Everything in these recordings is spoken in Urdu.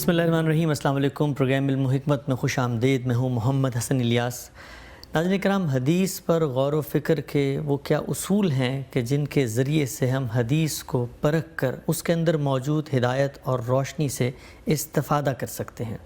بسم اللہ الرحمن الرحیم۔ السلام علیکم۔ پروگرام علم و حکمت میں خوش آمدید۔ میں ہوں محمد حسن الیاس۔ ناظرین کرام، حدیث پر غور و فکر کے وہ کیا اصول ہیں کہ جن کے ذریعے سے ہم حدیث کو پرکھ کر اس کے اندر موجود ہدایت اور روشنی سے استفادہ کر سکتے ہیں۔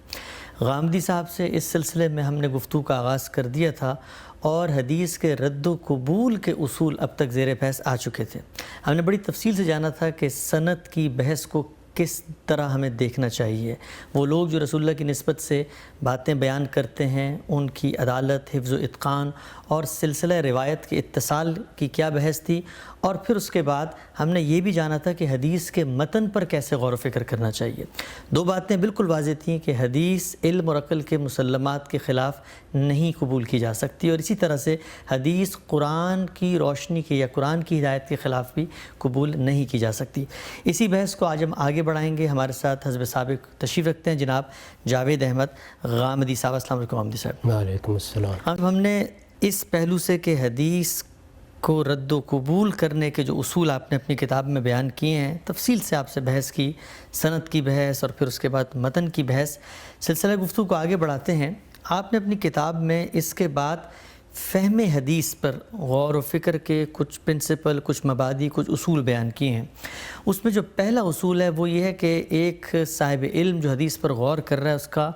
غامدی صاحب سے اس سلسلے میں ہم نے گفتگو کا آغاز کر دیا تھا اور حدیث کے رد و قبول کے اصول اب تک زیر بحث آ چکے تھے۔ ہم نے بڑی تفصیل سے جانا تھا کہ سند کی بحث کو کس طرح ہمیں دیکھنا چاہیے۔ وہ لوگ جو رسول اللہ کی نسبت سے باتیں بیان کرتے ہیں، ان کی عدالت، حفظ و اتقان اور سلسلہ روایت کے اتصال کی کیا بحث تھی، اور پھر اس کے بعد ہم نے یہ بھی جانا تھا کہ حدیث کے متن پر کیسے غور و فکر کرنا چاہیے۔ دو باتیں بالکل واضح تھیں کہ حدیث علم اور عقل کے مسلمات کے خلاف نہیں قبول کی جا سکتی، اور اسی طرح سے حدیث قرآن کی روشنی کے یا قرآن کی ہدایت کے خلاف بھی قبول نہیں کی جا سکتی۔ اسی بحث کو آج ہم آگے بڑھائیں گے۔ ہمارے ساتھ حزب سابق تشریف رکھتے ہیں جناب جاوید احمد غامدی صاحب۔ السلام علیکم غامدی صاحب۔ وعلیکم السلام۔ ہم نے اس پہلو سے کہ حدیث کو رد و قبول کرنے کے جو اصول آپ نے اپنی کتاب میں بیان کیے ہیں، تفصیل سے آپ سے بحث کی، سند کی بحث اور پھر اس کے بعد متن کی بحث۔ سلسلہ گفتگو کو آگے بڑھاتے ہیں۔ آپ نے اپنی کتاب میں اس کے بعد فہم حدیث پر غور و فکر کے کچھ پرنسپل، کچھ مبادی، کچھ اصول بیان کیے ہیں۔ اس میں جو پہلا اصول ہے وہ یہ ہے کہ ایک صاحب علم جو حدیث پر غور کر رہا ہے اس کا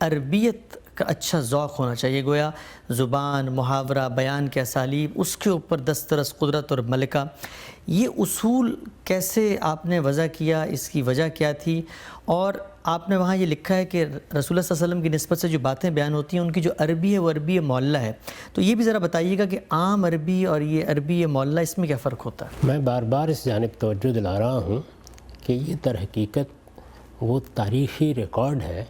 عربیت کا اچھا ذوق ہونا چاہیے، گویا زبان، محاورہ، بیان کے اسالیب، اس کے اوپر دسترس، قدرت اور ملکہ۔ یہ اصول کیسے آپ نے وضع کیا، اس کی وجہ کیا تھی؟ اور آپ نے وہاں یہ لکھا ہے کہ رسول اللہ صلی اللہ علیہ وسلم کی نسبت سے جو باتیں بیان ہوتی ہیں ان کی جو عربی ہے وہ عربی معلّہ ہے، تو یہ بھی ذرا بتائیے گا کہ عام عربی اور یہ عربی معلّہ اس میں کیا فرق ہوتا ہے؟ میں بار بار اس جانب توجہ دلا رہا ہوں کہ یہ در حقیقت وہ تاریخی ریکارڈ ہے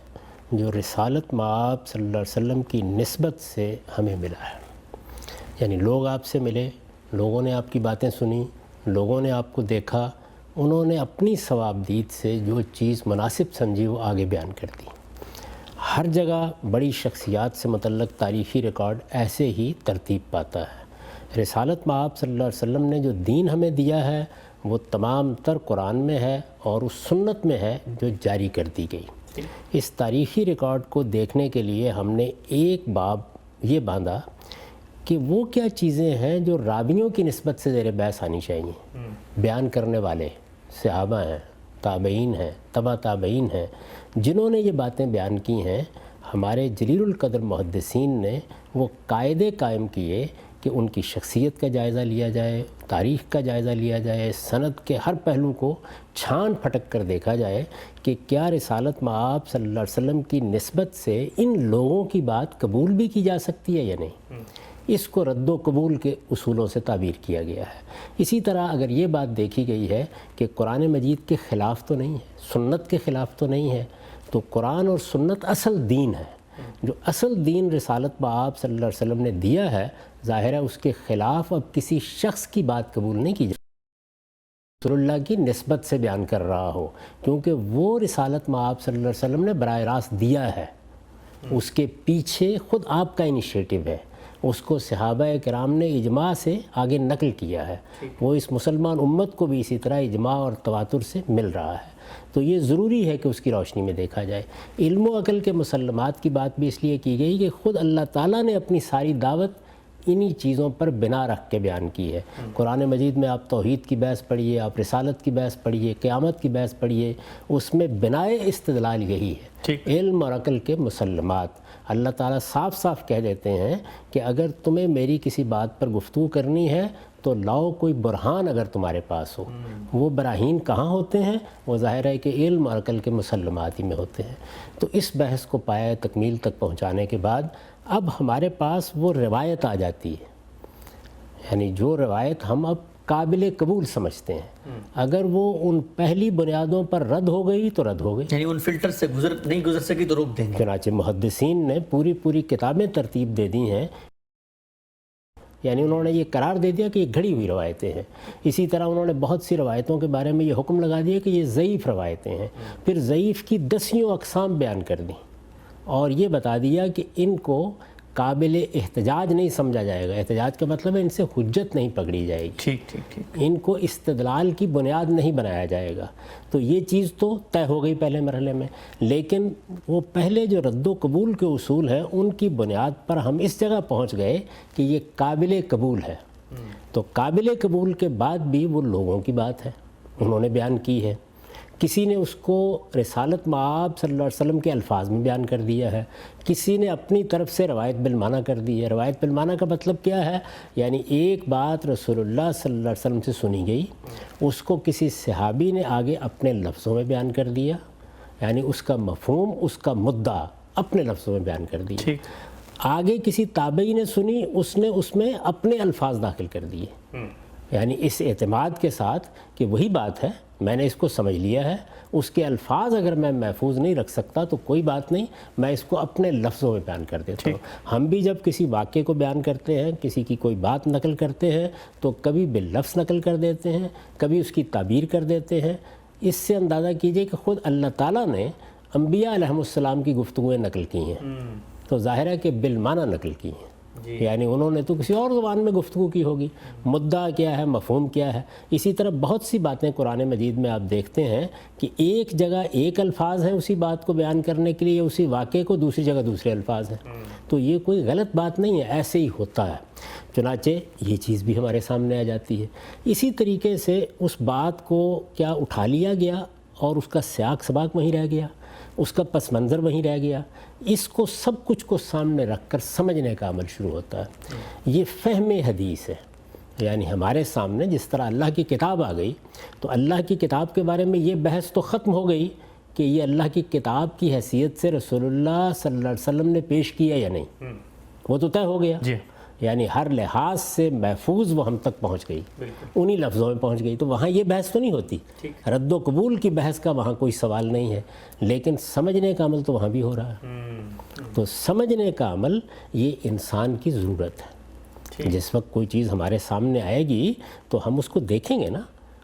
جو رسالت مآب صلی اللہ علیہ وسلم کی نسبت سے ہمیں ملا ہے۔ یعنی لوگ آپ سے ملے، لوگوں نے آپ کی باتیں سنی، لوگوں نے آپ کو دیکھا، انہوں نے اپنی ثوابدید سے جو چیز مناسب سمجھی وہ آگے بیان کر دی۔ ہر جگہ بڑی شخصیات سے متعلق تاریخی ریکارڈ ایسے ہی ترتیب پاتا ہے۔ رسالت مآب صلی اللہ علیہ وسلم نے جو دین ہمیں دیا ہے وہ تمام تر قرآن میں ہے اور اس سنت میں ہے جو جاری کر دی گئی۔ اس تاریخی ریکارڈ کو دیکھنے کے لیے ہم نے ایک باب یہ باندھا کہ وہ کیا چیزیں ہیں جو راویوں کی نسبت سے زیر بحث آنی چاہیے۔ بیان کرنے والے صحابہ ہیں، تابعین ہیں، تبع تابعین ہیں، جنہوں نے یہ باتیں بیان کی ہیں۔ ہمارے جلیل القدر محدثین نے وہ قاعدے قائم کیے کہ ان کی شخصیت کا جائزہ لیا جائے، تاریخ کا جائزہ لیا جائے، سند کے ہر پہلو کو چھان پھٹک کر دیکھا جائے کہ کیا رسالت مآب صلی اللہ علیہ وسلم کی نسبت سے ان لوگوں کی بات قبول بھی کی جا سکتی ہے یا نہیں۔ اس کو رد و قبول کے اصولوں سے تعبیر کیا گیا ہے۔ اسی طرح اگر یہ بات دیکھی گئی ہے کہ قرآن مجید کے خلاف تو نہیں ہے، سنت کے خلاف تو نہیں ہے، تو قرآن اور سنت اصل دین ہے۔ جو اصل دین رسالت مآب صلی اللہ علیہ وسلم نے دیا ہے، ظاہر ہے اس کے خلاف اب کسی شخص کی بات قبول نہیں کی جائے رسول اللہ کی نسبت سے بیان کر رہا ہو، کیونکہ وہ رسالت مآب صلی اللہ علیہ وسلم نے براہ راست دیا ہے۔ اس کے پیچھے خود آپ کا انیشیٹو ہے، اس کو صحابہ کرام نے اجماع سے آگے نقل کیا ہے، وہ اس مسلمان امت کو بھی اسی طرح اجماع اور تواتر سے مل رہا ہے۔ تو یہ ضروری ہے کہ اس کی روشنی میں دیکھا جائے۔ علم و عقل کے مسلمات کی بات بھی اس لیے کی گئی کہ خود اللہ تعالیٰ نے اپنی ساری دعوت انہی چیزوں پر بنا رکھ کے بیان کی ہے۔ قرآن مجید میں آپ توحید کی بحث پڑھیے، آپ رسالت کی بحث پڑھیے، قیامت کی بحث پڑھیے، اس میں بنائے استدلال یہی ہے، علم اور عقل کے مسلمات۔ اللہ تعالیٰ صاف صاف کہہ دیتے ہیں کہ اگر تمہیں میری کسی بات پر گفتگو کرنی ہے تو لاؤ کوئی برہان اگر تمہارے پاس ہو۔ وہ براہین کہاں ہوتے ہیں؟ وہ ظاہر ہے کہ علم اور عقل کے مسلمات ہی میں ہوتے ہیں۔ تو اس بحث کو پایہ تکمیل تک پہنچانے کے بعد اب ہمارے پاس وہ روایت آ جاتی ہے، یعنی جو روایت ہم اب قابل قبول سمجھتے ہیں، اگر وہ ان پہلی بنیادوں پر رد ہو گئی تو رد ہو گئی، یعنی ان فلٹر سے نہیں گزر سکی تو روک دیں گے۔ چنانچہ محدثین نے پوری کتابیں ترتیب دے دی ہیں، یعنی انہوں نے یہ قرار دے دیا کہ یہ گھڑی ہوئی روایتیں ہیں۔ اسی طرح انہوں نے بہت سی روایتوں کے بارے میں یہ حکم لگا دیا کہ یہ ضعیف روایتیں ہیں، پھر ضعیف کی 10 اقسام بیان کر دیں اور یہ بتا دیا کہ ان کو قابل احتجاج نہیں سمجھا جائے گا. احتجاج کا مطلب ہے ان سے حجت نہیں پکڑی جائے گی, ٹھیک ٹھیک ٹھیک, ان کو استدلال کی بنیاد نہیں بنایا جائے گا. تو یہ چیز تو طے ہو گئی پہلے مرحلے میں. لیکن وہ پہلے جو رد و قبول کے اصول ہیں ان کی بنیاد پر ہم اس جگہ پہنچ گئے کہ یہ قابل قبول ہے. تو قابل قبول کے بعد بھی وہ لوگوں کی بات ہے, انہوں نے بیان کی ہے. کسی نے اس کو رسالت مآب صلی اللہ علیہ وسلم کے الفاظ میں بیان کر دیا ہے, کسی نے اپنی طرف سے روایت بالمعنی کر دی ہے. روایت بالمعنی کا مطلب کیا ہے؟ یعنی ایک بات رسول اللہ صلی اللہ علیہ وسلم سے سنی گئی, اس کو کسی صحابی نے آگے اپنے لفظوں میں بیان کر دیا, یعنی اس کا مفہوم, اس کا مدعا اپنے لفظوں میں بیان کر دیا. آگے کسی تابعی نے سنی, اس نے اس میں اپنے الفاظ داخل کر دیے, یعنی اس اعتماد کے ساتھ کہ وہی بات ہے, میں نے اس کو سمجھ لیا ہے, اس کے الفاظ اگر میں محفوظ نہیں رکھ سکتا تو کوئی بات نہیں, میں اس کو اپنے لفظوں میں بیان کر دیتا ہوں. ہم بھی جب کسی واقعے کو بیان کرتے ہیں, کسی کی کوئی بات نقل کرتے ہیں, تو کبھی باللفظ نقل کر دیتے ہیں, کبھی اس کی تعبیر کر دیتے ہیں. اس سے اندازہ کیجئے کہ خود اللہ تعالیٰ نے انبیاء علیہم السلام کی گفتگویں نقل کی ہیں, تو ظاہر ہے کہ بالمعنی نقل کی ہیں. یعنی انہوں نے تو کسی اور زبان میں گفتگو کی ہوگی, مدعا کیا ہے, مفہوم کیا ہے. اسی طرح بہت سی باتیں قرآن مجید میں آپ دیکھتے ہیں کہ ایک جگہ ایک الفاظ ہیں اسی بات کو بیان کرنے کے لیے, اسی واقعے کو دوسری جگہ دوسرے الفاظ ہیں. تو یہ کوئی غلط بات نہیں ہے, ایسے ہی ہوتا ہے. چنانچہ یہ چیز بھی ہمارے سامنے آ جاتی ہے. اسی طریقے سے اس بات کو کیا اٹھا لیا گیا اور اس کا سیاق سباق وہیں رہ گیا, اس کا پس منظر وہیں رہ گیا. اس کو سب کچھ کو سامنے رکھ کر سمجھنے کا عمل شروع ہوتا ہے. یہ فہم حدیث ہے. یعنی ہمارے سامنے جس طرح اللہ کی کتاب آ گئی, تو اللہ کی کتاب کے بارے میں یہ بحث تو ختم ہو گئی کہ یہ اللہ کی کتاب کی حیثیت سے رسول اللہ صلی اللہ علیہ وسلم نے پیش کیا یا نہیں, وہ تو طے ہو گیا. یعنی ہر لحاظ سے محفوظ وہ ہم تک پہنچ گئی, انہی لفظوں میں پہنچ گئی. تو وہاں یہ بحث تو نہیں ہوتی, رد و قبول کی بحث کا وہاں کوئی سوال نہیں ہے. لیکن سمجھنے کا عمل تو وہاں بھی ہو رہا ہے. تو سمجھنے کا عمل یہ انسان کی ضرورت ہے. جس وقت کوئی چیز ہمارے سامنے آئے گی تو ہم اس کو دیکھیں گے نا,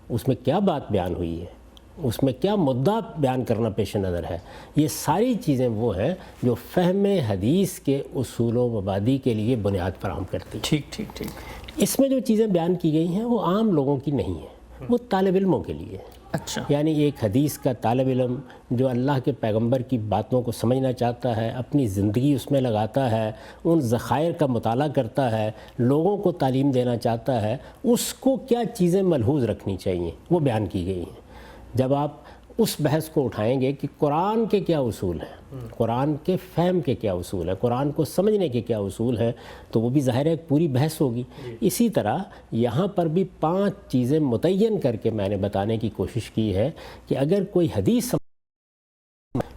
اس میں کیا بات بیان ہوئی ہے, اس میں کیا مدعا بیان کرنا پیش نظر ہے. یہ ساری چیزیں وہ ہیں جو فہم حدیث کے اصول و مبادی کے لیے بنیاد فراہم کرتی ہیں. ٹھیک. اس میں جو چیزیں بیان کی گئی ہیں وہ عام لوگوں کی نہیں ہیں, وہ طالب علموں کے لیے. اچھا. یعنی ایک حدیث کا طالب علم جو اللہ کے پیغمبر کی باتوں کو سمجھنا چاہتا ہے, اپنی زندگی اس میں لگاتا ہے, ان ذخائر کا مطالعہ کرتا ہے, لوگوں کو تعلیم دینا چاہتا ہے, اس کو کیا چیزیں ملحوظ رکھنی چاہیے وہ بیان کی گئی ہیں. جب آپ اس بحث کو اٹھائیں گے کہ قرآن کے کیا اصول ہیں, قرآن کے فہم کے کیا اصول ہیں, قرآن کو سمجھنے کے کیا اصول ہیں, تو وہ بھی ظاہر ہے ایک پوری بحث ہوگی. اسی طرح یہاں پر بھی 5 چیزیں متعین کر کے میں نے بتانے کی کوشش کی ہے کہ اگر کوئی حدیث,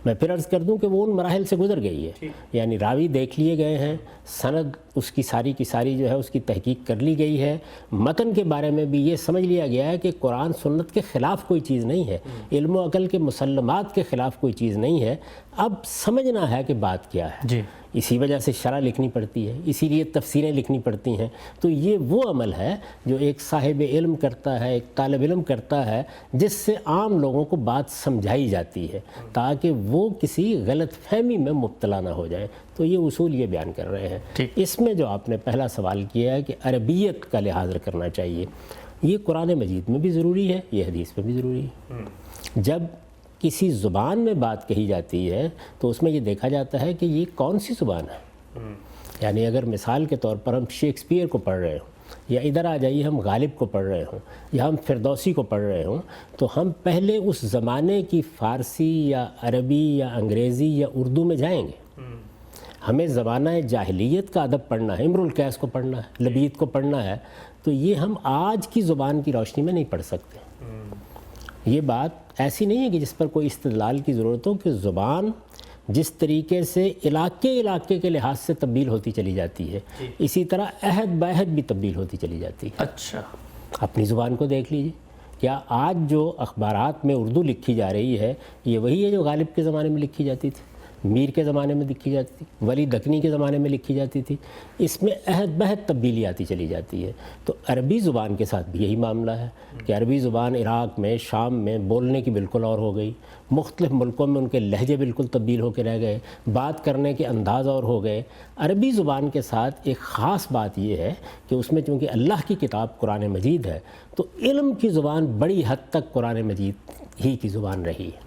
میں پھر عرض کر دوں کہ وہ ان مراحل سے گزر گئی ہے. یعنی راوی دیکھ لیے گئے ہیں, سند اس کی ساری کی ساری جو ہے اس کی تحقیق کر لی گئی ہے, متن کے بارے میں بھی یہ سمجھ لیا گیا ہے کہ قرآن سنت کے خلاف کوئی چیز نہیں ہے, علم و عقل کے مسلمات کے خلاف کوئی چیز نہیں ہے. اب سمجھنا ہے کہ بات کیا ہے. اسی وجہ سے شرح لکھنی پڑتی ہے, اسی لیے تفسیریں لکھنی پڑتی ہیں. تو یہ وہ عمل ہے جو ایک صاحب علم کرتا ہے, ایک طالب علم کرتا ہے, جس سے عام لوگوں کو بات سمجھائی جاتی ہے تاکہ وہ کسی غلط فہمی میں مبتلا نہ ہو جائے. تو یہ اصول یہ بیان کر رہے ہیں. اس میں جو آپ نے پہلا سوال کیا ہے کہ عربیت کا لحاظ کرنا چاہیے, یہ قرآن مجید میں بھی ضروری ہے, یہ حدیث میں بھی ضروری ہے. جب کسی زبان میں بات کہی جاتی ہے تو اس میں یہ دیکھا جاتا ہے کہ یہ کون سی زبان ہے. یعنی اگر مثال کے طور پر ہم شیکسپیئر کو پڑھ رہے ہوں, یا ادھر آ جائیے ہم غالب کو پڑھ رہے ہوں, یا ہم فردوسی کو پڑھ رہے ہوں, تو ہم پہلے اس زمانے کی فارسی یا عربی یا انگریزی یا اردو میں جائیں گے. ہمیں زمانہ جاہلیت کا ادب پڑھنا ہے, امر القیس کو پڑھنا ہے, لبید کو پڑھنا ہے, تو یہ ہم آج کی زبان کی روشنی میں نہیں پڑھ سکتے. یہ بات ایسی نہیں ہے کہ جس پر کوئی استدلال کی ضرورت ہو, کہ زبان جس طریقے سے علاقے کے لحاظ سے تبدیل ہوتی چلی جاتی ہے, اسی طرح عہد بعہد بھی تبدیل ہوتی چلی جاتی ہے. اچھا. اپنی زبان کو دیکھ لیجیے, کیا آج جو اخبارات میں اردو لکھی جا رہی ہے یہ وہی ہے جو غالب کے زمانے میں لکھی جاتی تھی؟ میر کے زمانے میں لکھی جاتی تھی، ولی دکنی کے زمانے میں لکھی جاتی تھی، اس میں عہد بہد تبدیلی آتی چلی جاتی ہے۔ تو عربی زبان کے ساتھ بھی یہی معاملہ ہے کہ عربی زبان عراق میں، شام میں بولنے کی بالکل اور ہو گئی، مختلف ملکوں میں ان کے لہجے بالکل تبدیل ہو کے رہ گئے، بات کرنے کے انداز اور ہو گئے۔ عربی زبان کے ساتھ ایک خاص بات یہ ہے کہ اس میں چونکہ اللہ کی کتاب قرآن مجید ہے، تو علم کی زبان بڑی حد تک قرآن مجید ہی کی زبان رہی ہے۔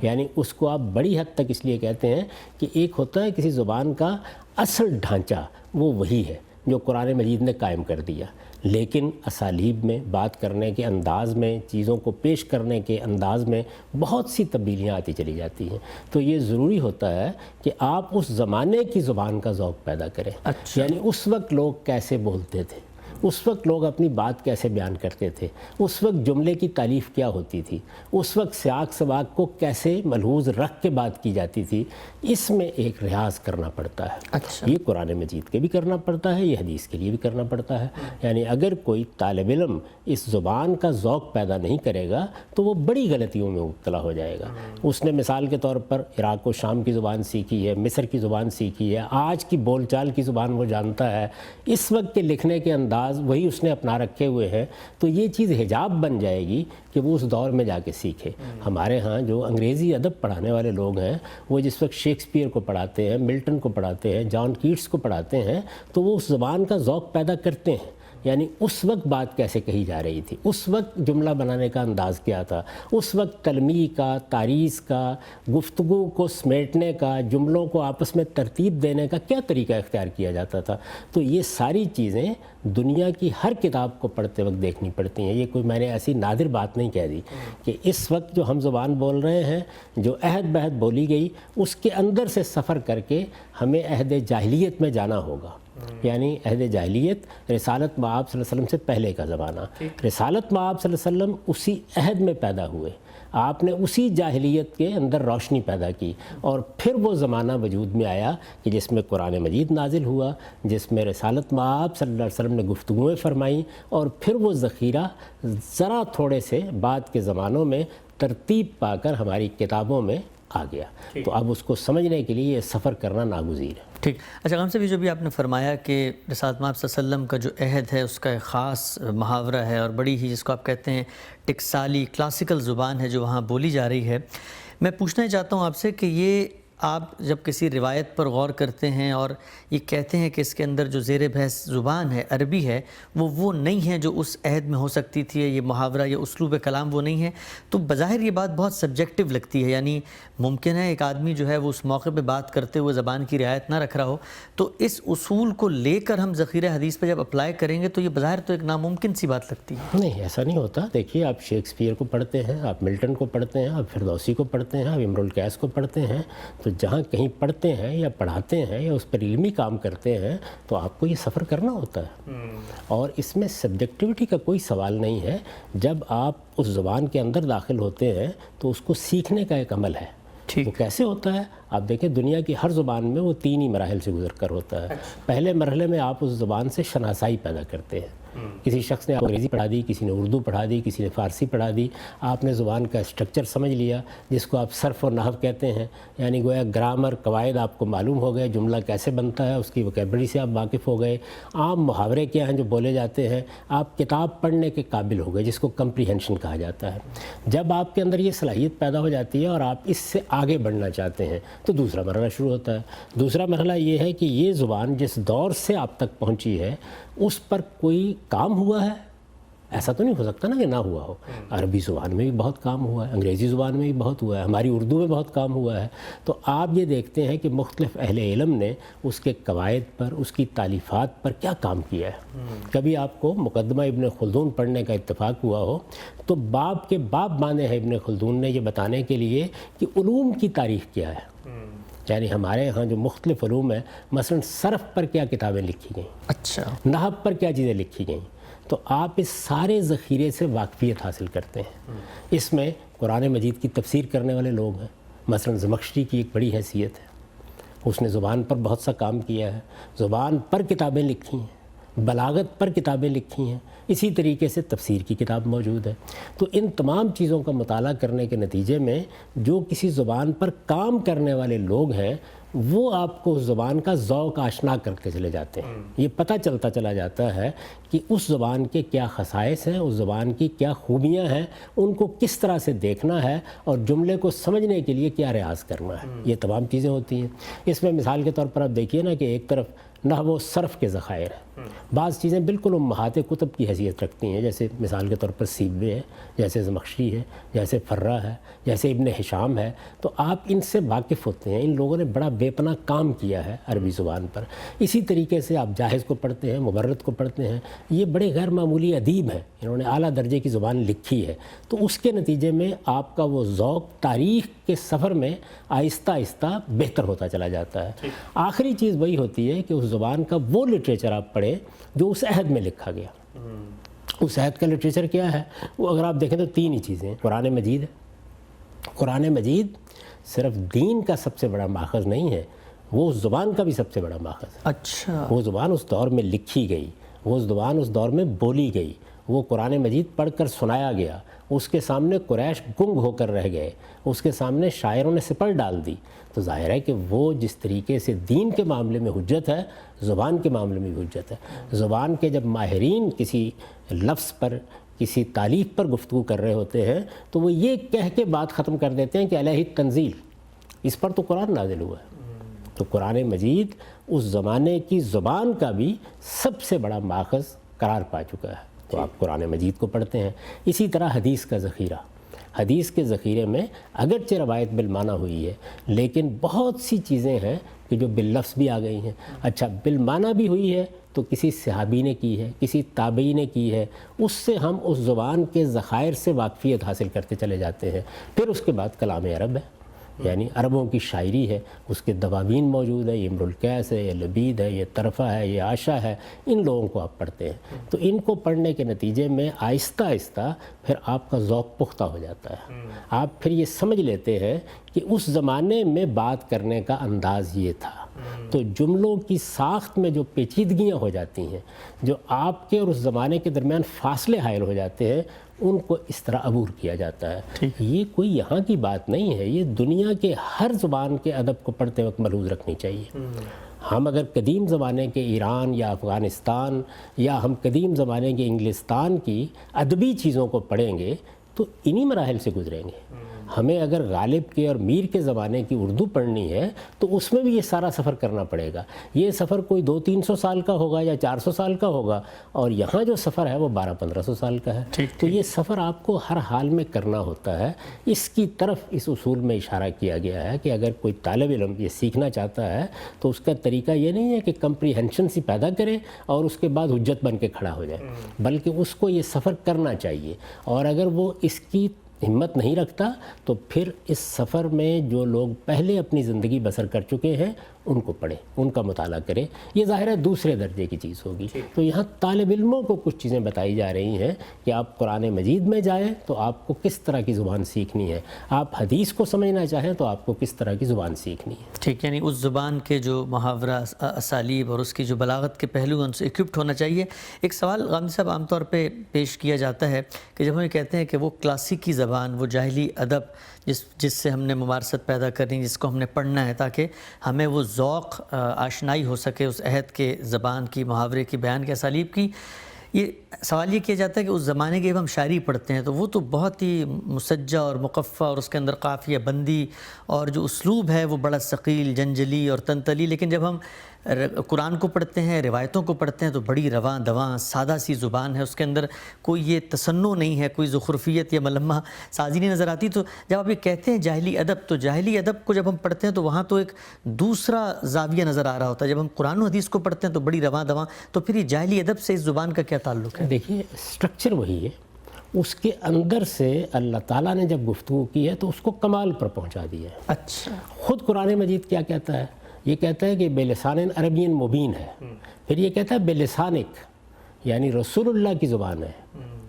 یعنی اس کو آپ بڑی حد تک اس لیے کہتے ہیں کہ ایک ہوتا ہے کسی زبان کا اصل ڈھانچہ، وہ وہی ہے جو قرآن مجید نے قائم کر دیا، لیکن اسالیب میں، بات کرنے کے انداز میں، چیزوں کو پیش کرنے کے انداز میں بہت سی تبدیلیاں آتی چلی جاتی ہیں۔ تو یہ ضروری ہوتا ہے کہ آپ اس زمانے کی زبان کا ذوق پیدا کریں۔ یعنی اس وقت لوگ کیسے بولتے تھے، اس وقت لوگ اپنی بات کیسے بیان کرتے تھے، اس وقت جملے کی تعلیف کیا ہوتی تھی، اس وقت سیاق سباق کو کیسے ملحوظ رکھ کے بات کی جاتی تھی، اس میں ایک ریاض کرنا پڑتا ہے۔ یہ قرآن مجید کے بھی کرنا پڑتا ہے، یہ حدیث کے لیے بھی کرنا پڑتا ہے۔ یعنی اگر کوئی طالب علم اس زبان کا ذوق پیدا نہیں کرے گا تو وہ بڑی غلطیوں میں مبتلا ہو جائے گا۔ اس نے مثال کے طور پر عراق و شام کی زبان سیکھی ہے، مصر کی زبان سیکھی ہے، آج کی بول چال کی زبان وہ جانتا ہے، اس وقت کے لکھنے کے انداز وہی اس نے اپنا رکھے ہوئے ہیں، تو یہ چیز حجاب بن جائے گی کہ وہ اس دور میں جا کے سیکھے۔ ہمارے ہاں جو انگریزی ادب پڑھانے والے لوگ ہیں، وہ جس وقت شیکسپیئر کو پڑھاتے ہیں، ملٹن کو پڑھاتے ہیں، جان کیٹس کو پڑھاتے ہیں، تو وہ اس زبان کا ذوق پیدا کرتے ہیں۔ یعنی اس وقت بات کیسے کہی جا رہی تھی، اس وقت جملہ بنانے کا انداز کیا تھا، اس وقت تلمیح کا، تعریض کا، گفتگو کو سمیٹنے کا، جملوں کو آپس میں ترتیب دینے کا کیا طریقہ اختیار کیا جاتا تھا۔ تو یہ ساری چیزیں دنیا کی ہر کتاب کو پڑھتے وقت دیکھنی پڑتی ہیں۔ یہ کوئی میں نے ایسی نادر بات نہیں کہہ دی کہ اس وقت جو ہم زبان بول رہے ہیں، جو عہد بہد بولی گئی، اس کے اندر سے سفر کر کے ہمیں عہد جاہلیت میں جانا ہوگا۔ یعنی عہد جاہلیت رسالت مآب صلی اللہ علیہ وسلم سے پہلے کا زمانہ، رسالت مآب صلی اللہ علیہ وسلم اسی عہد میں پیدا ہوئے، آپ نے اسی جاہلیت کے اندر روشنی پیدا کی، اور پھر وہ زمانہ وجود میں آیا کہ جس میں قرآن مجید نازل ہوا، جس میں رسالت مآب صلی اللہ علیہ وسلم نے گفتگویں فرمائیں، اور پھر وہ ذخیرہ ذرا تھوڑے سے بعد کے زمانوں میں ترتیب پا کر ہماری کتابوں میں آ گیا۔ تو اب اس کو سمجھنے کے لیے یہ سفر کرنا ناگزیر ہے۔ ٹھیک۔ اچھا غام صاحب، یہ جو بھی آپ نے فرمایا کہ رسالت مآب صلی اللہ علیہ وسلم کا جو عہد ہے اس کا ایک خاص محاورہ ہے، اور بڑی ہی جس کو آپ کہتے ہیں ٹکسالی کلاسیکل زبان ہے جو وہاں بولی جا رہی ہے، میں پوچھنا چاہتا ہوں آپ سے کہ یہ آپ جب کسی روایت پر غور کرتے ہیں اور یہ کہتے ہیں کہ اس کے اندر جو زیر بحث زبان ہے، عربی ہے، وہ نہیں ہے جو اس عہد میں ہو سکتی تھی، یہ محاورہ یا اسلوب کلام وہ نہیں ہے، تو بظاہر یہ بات بہت سبجیکٹیو لگتی ہے۔ یعنی ممکن ہے ایک آدمی جو ہے وہ اس موقع پہ بات کرتے ہوئے زبان کی رعایت نہ رکھ رہا ہو، تو اس اصول کو لے کر ہم ذخیرہ حدیث پہ جب اپلائی کریں گے تو یہ بظاہر تو ایک ناممکن سی بات لگتی ہے۔ نہیں، ایسا نہیں ہوتا۔ دیکھیے، آپ شیکسپیئر کو پڑھتے ہیں، آپ ملٹن کو پڑھتے ہیں، آپ فردوسی کو پڑھتے ہیں، آپ امرؤ القیس کو پڑھتے ہیں، تو جہاں کہیں پڑھتے ہیں یا پڑھاتے ہیں یا اس پر علمی کام کرتے ہیں تو آپ کو یہ سفر کرنا ہوتا ہے، اور اس میں سبجیکٹیوٹی کا کوئی سوال نہیں ہے۔ جب آپ اس زبان کے اندر داخل ہوتے ہیں تو اس کو سیکھنے کا ایک عمل ہے۔ وہ کیسے ہوتا ہے؟ آپ دیکھیں دنیا کی ہر زبان میں وہ 3 ہی مراحل سے گزر کر ہوتا ہے۔ پہلے مرحلے میں آپ اس زبان سے شناسائی پیدا کرتے ہیں۔ کسی شخص نے آپ کو انگریزی پڑھا دی، کسی نے اردو پڑھا دی، کسی نے فارسی پڑھا دی، آپ نے زبان کا اسٹرکچر سمجھ لیا جس کو آپ صرف و نحو کہتے ہیں، یعنی گویا گرامر قواعد آپ کو معلوم ہو گئے، جملہ کیسے بنتا ہے اس کی وکیبلری سے آپ واقف ہو گئے، عام محاورے کیا ہیں جو بولے جاتے ہیں، آپ کتاب پڑھنے کے قابل ہو گئے جس کو کمپریہنشن کہا جاتا ہے۔ جب آپ کے اندر یہ صلاحیت پیدا ہو جاتی ہے اور آپ اس سے آگے بڑھنا چاہتے ہیں تو دوسرا مرحلہ شروع ہوتا ہے۔ دوسرا مرحلہ یہ ہے کہ یہ زبان جس دور سے آپ تک پہنچی ہے اس پر کوئی کام ہوا ہے؟ ایسا تو نہیں ہو سکتا نا کہ نہ ہوا ہو۔ عربی زبان میں بھی بہت کام ہوا ہے، انگریزی زبان میں بھی بہت ہوا ہے، ہماری اردو میں بہت کام ہوا ہے۔ تو آپ یہ دیکھتے ہیں کہ مختلف اہل علم نے اس کے قواعد پر، اس کی تالیفات پر کیا کام کیا ہے۔ کبھی آپ کو مقدمہ ابن خلدون پڑھنے کا اتفاق ہوا ہو تو باب کے باب باندھے ہیں ابن خلدون نے یہ بتانے کے لیے کہ علوم کی تاریخ کیا ہے۔ یعنی ہمارے ہاں جو مختلف علوم ہیں، مثلا صرف پر کیا کتابیں لکھی گئیں، اچھا، نحو پر کیا چیزیں لکھی گئیں، تو آپ اس سارے ذخیرے سے واقفیت حاصل کرتے ہیں۔ اس میں قرآن مجید کی تفسیر کرنے والے لوگ ہیں، مثلا زمخشری کی ایک بڑی حیثیت ہے، اس نے زبان پر بہت سا کام کیا ہے، زبان پر کتابیں لکھی ہیں، بلاغت پر کتابیں لکھی ہیں، اسی طریقے سے تفسیر کی کتاب موجود ہے۔ تو ان تمام چیزوں کا مطالعہ کرنے کے نتیجے میں جو کسی زبان پر کام کرنے والے لوگ ہیں وہ آپ کو اس زبان کا ذوق آشنا کرتے چلے جاتے ہیں۔ یہ پتہ چلتا چلا جاتا ہے کہ اس زبان کے کیا خصائص ہیں، اس زبان کی کیا خوبیاں ہیں، ان کو کس طرح سے دیکھنا ہے اور جملے کو سمجھنے کے لیے کیا ریاض کرنا ہے۔ یہ تمام چیزیں ہوتی ہیں۔ اس میں مثال کے طور پر آپ دیکھیے نا کہ ایک طرف نحو و صرف کے ذخائر ہیں، بعض چیزیں بالکل امہات کتب کی حیثیت رکھتی ہیں، جیسے مثال کے طور پر سیبوے ہے، جیسے زمخشری ہے، جیسے فرہ ہے، جیسے ابن ہشام ہے۔ تو آپ ان سے واقف ہوتے ہیں، ان لوگوں نے بڑا بے پناہ کام کیا ہے عربی زبان پر۔ اسی طریقے سے آپ جاہز کو پڑھتے ہیں، مبرد کو پڑھتے ہیں، یہ بڑے غیر معمولی ادیب ہیں، انہوں نے اعلیٰ درجے کی زبان لکھی ہے۔ تو اس کے نتیجے میں آپ کا وہ ذوق تاریخ کے سفر میں آہستہ آہستہ بہتر ہوتا چلا جاتا ہے۔ آخری چیز وہی ہوتی ہے کہ اس زبان کا وہ لٹریچر آپ پڑھیں جو اس عہد میں لکھا گیا۔ اس عہد کا لٹریچر کیا ہے؟ وہ اگر آپ دیکھیں تو تین ہی چیزیں ہیں۔ قرآن مجید ہے۔ قرآن مجید صرف دین کا سب سے بڑا ماخذ نہیں ہے، وہ اس زبان کا بھی سب سے بڑا ماخذ ہے۔ اچھا، وہ زبان اس دور میں لکھی گئی، وہ زبان اس دور میں بولی گئی، وہ قرآن مجید پڑھ کر سنایا گیا، اس کے سامنے قریش گنگ ہو کر رہ گئے، اس کے سامنے شاعروں نے سپر ڈال دی۔ تو ظاہر ہے کہ وہ جس طریقے سے دین کے معاملے میں حجت ہے، زبان کے معاملے میں بھی حجت ہے۔ زبان کے جب ماہرین کسی لفظ پر، کسی تعلیف پر گفتگو کر رہے ہوتے ہیں تو وہ یہ کہہ کے بات ختم کر دیتے ہیں کہ علیہ تنزیل، اس پر تو قرآن نازل ہوا ہے۔ تو قرآن مجید اس زمانے کی زبان کا بھی سب سے بڑا ماخذ قرار پا چکا ہے۔ تو آپ قرآن مجید کو پڑھتے ہیں۔ اسی طرح حدیث کا ذخیرہ، حدیث کے ذخیرے میں اگرچہ روایت بالمعنی ہوئی ہے لیکن بہت سی چیزیں ہیں کہ جو باللفظ بھی آ گئی ہیں۔ اچھا، بالمعنی بھی ہوئی ہے تو کسی صحابی نے کی ہے، کسی تابعی نے کی ہے، اس سے ہم اس زبان کے ذخائر سے واقفیت حاصل کرتے چلے جاتے ہیں۔ پھر اس کے بعد کلام عرب ہے، یعنی عربوں کی شاعری ہے، اس کے دواوین موجود ہے، یہ امر القیس ہے، یہ لبید ہے، یہ طرفہ ہے، یہ عاشا ہے، ان لوگوں کو آپ پڑھتے ہیں۔ تو ان کو پڑھنے کے نتیجے میں آہستہ آہستہ پھر آپ کا ذوق پختہ ہو جاتا ہے۔ آپ پھر یہ سمجھ لیتے ہیں کہ اس زمانے میں بات کرنے کا انداز یہ تھا۔ تو جملوں کی ساخت میں جو پیچیدگیاں ہو جاتی ہیں، جو آپ کے اور اس زمانے کے درمیان فاصلے حائل ہو جاتے ہیں، ان کو اس طرح عبور کیا جاتا ہے۔ یہ کوئی یہاں کی بات نہیں ہے، یہ دنیا کے ہر زبان کے ادب کو پڑھتے وقت ملحوظ رکھنی چاہیے۔ ہم اگر قدیم زمانے کے ایران یا افغانستان یا ہم قدیم زمانے کے انگلستان کی ادبی چیزوں کو پڑھیں گے تو انہی مراحل سے گزریں گے۔ ہمیں اگر غالب کے اور میر کے زمانے کی اردو پڑھنی ہے تو اس میں بھی یہ سارا سفر کرنا پڑے گا۔ یہ سفر کوئی 200-300 سال کا ہوگا یا 400 سال کا ہوگا، اور یہاں جو سفر ہے وہ 1200-1500 سال کا ہے۔ تو یہ سفر آپ کو ہر حال میں کرنا ہوتا ہے۔ اس کی طرف اس اصول میں اشارہ کیا گیا ہے کہ اگر کوئی طالب علم یہ سیکھنا چاہتا ہے تو اس کا طریقہ یہ نہیں ہے کہ کمپریہنشن سی پیدا کرے اور اس کے بعد حجت بن کے کھڑا ہو جائے، بلکہ اس کو یہ سفر کرنا چاہیے۔ اور اگر وہ اس کی ہمت نہیں رکھتا تو پھر اس سفر میں جو لوگ پہلے اپنی زندگی بسر کر چکے ہیں ان کو پڑھیں، ان کا مطالعہ کریں۔ یہ ظاہر ہے دوسرے درجے کی چیز ہوگی۔ تو یہاں طالب علموں کو کچھ چیزیں بتائی جا رہی ہیں کہ آپ قرآن مجید میں جائیں تو آپ کو کس طرح کی زبان سیکھنی ہے، آپ حدیث کو سمجھنا چاہیں تو آپ کو کس طرح کی زبان سیکھنی ہے۔ ٹھیک، یعنی اس زبان کے جو محاورہ، اسالیب اور اس کی جو بلاغت کے پہلو ہیں ان سے اکوپڈ ہونا چاہیے۔ ایک سوال غامدی صاحب عام طور پہ پیش کیا جاتا ہے کہ جب ہم کہتے ہیں کہ وہ کلاسیکی زبان، وہ جاہلی ادب جس سے ہم نے ممارست پیدا کرنی، جس کو ہم نے پڑھنا ہے تاکہ ہمیں وہ ذوق آشنائی ہو سکے اس عہد کے، زبان کی، محاورے کی، بیان کے اسالیب کی، یہ سوال یہ کیا جاتا ہے کہ اس زمانے کے جب ہم شاعری پڑھتے ہیں تو وہ تو بہت ہی مسجع اور مقفع اور اس کے اندر قافیہ بندی اور جو اسلوب ہے وہ بڑا ثقیل، جنجلی اور تنتلی، لیکن جب ہم قرآن کو پڑھتے ہیں، روایتوں کو پڑھتے ہیں تو بڑی رواں دواں سادہ سی زبان ہے، اس کے اندر کوئی یہ تصنع نہیں ہے، کوئی زخرفیت یا ملمہ سازی نہیں نظر آتی۔ تو جب آپ یہ کہتے ہیں جاہلی ادب، تو جاہلی ادب کو جب ہم پڑھتے ہیں تو وہاں تو ایک دوسرا زاویہ نظر آ رہا ہوتا ہے۔ جب ہم قرآن و حدیث کو پڑھتے ہیں تو بڑی رواں دواں، تو پھر یہ جاہلی ادب سے اس زبان کا کیا تعلق ہے؟ دیکھیے، سٹرکچر وہی ہے، اس کے اندر سے اللہ تعالیٰ نے جب گفتگو کی ہے تو اس کو کمال پر پہنچا دیا ہے۔ اچھا، خود قرآن مجید کیا کہتا ہے؟ یہ کہتا ہے کہ بے لسان عربی مبین ہے، پھر یہ کہتا ہے بے لسانک، یعنی رسول اللہ کی زبان ہے،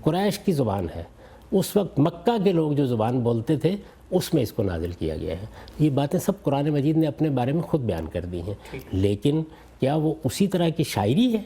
قریش کی زبان ہے، اس وقت مکہ کے لوگ جو زبان بولتے تھے اس میں اس کو نازل کیا گیا ہے۔ یہ باتیں سب قرآن مجید نے اپنے بارے میں خود بیان کر دی ہیں، لیکن کیا وہ اسی طرح کی شاعری ہے؟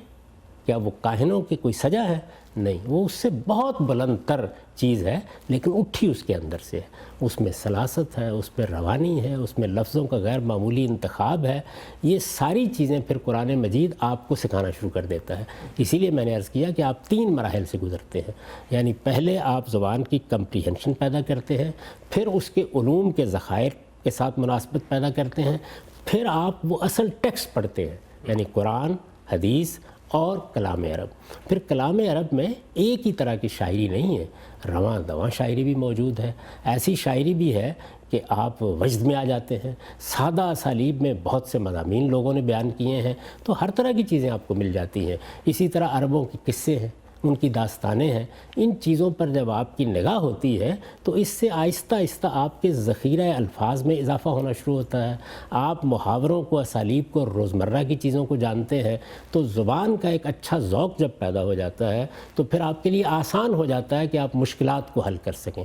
کیا وہ کاہنوں کی کوئی سجا ہے؟ نہیں، وہ اس سے بہت بلند تر چیز ہے، لیکن اٹھی اس کے اندر سے ہے۔ اس میں سلاست ہے، اس میں روانی ہے، اس میں لفظوں کا غیر معمولی انتخاب ہے۔ یہ ساری چیزیں پھر قرآن مجید آپ کو سکھانا شروع کر دیتا ہے۔ اسی لیے میں نے عرض کیا کہ آپ 3 مراحل سے گزرتے ہیں، یعنی پہلے آپ زبان کی کمپریہنشن پیدا کرتے ہیں، پھر اس کے علوم کے ذخائر کے ساتھ مناسبت پیدا کرتے ہیں، پھر آپ وہ اصل ٹیکسٹ پڑھتے ہیں، یعنی قرآن، حدیث اور کلام عرب۔ پھر کلام عرب میں ایک ہی طرح کی شاعری نہیں ہے، رواں دواں شاعری بھی موجود ہے۔ ایسی شاعری بھی ہے کہ آپ وجد میں آ جاتے ہیں، سادہ اسالیب میں بہت سے مضامین لوگوں نے بیان کیے ہیں، تو ہر طرح کی چیزیں آپ کو مل جاتی ہیں۔ اسی طرح عربوں کے قصے ہیں، ان کی داستانیں ہیں۔ ان چیزوں پر جب آپ کی نگاہ ہوتی ہے تو اس سے آہستہ آہستہ آپ کے ذخیرہ الفاظ میں اضافہ ہونا شروع ہوتا ہے۔ آپ محاوروں کو، اسالیب کو، روزمرہ کی چیزوں کو جانتے ہیں، تو زبان کا ایک اچھا ذوق جب پیدا ہو جاتا ہے تو پھر آپ کے لیے آسان ہو جاتا ہے کہ آپ مشکلات کو حل کر سکیں۔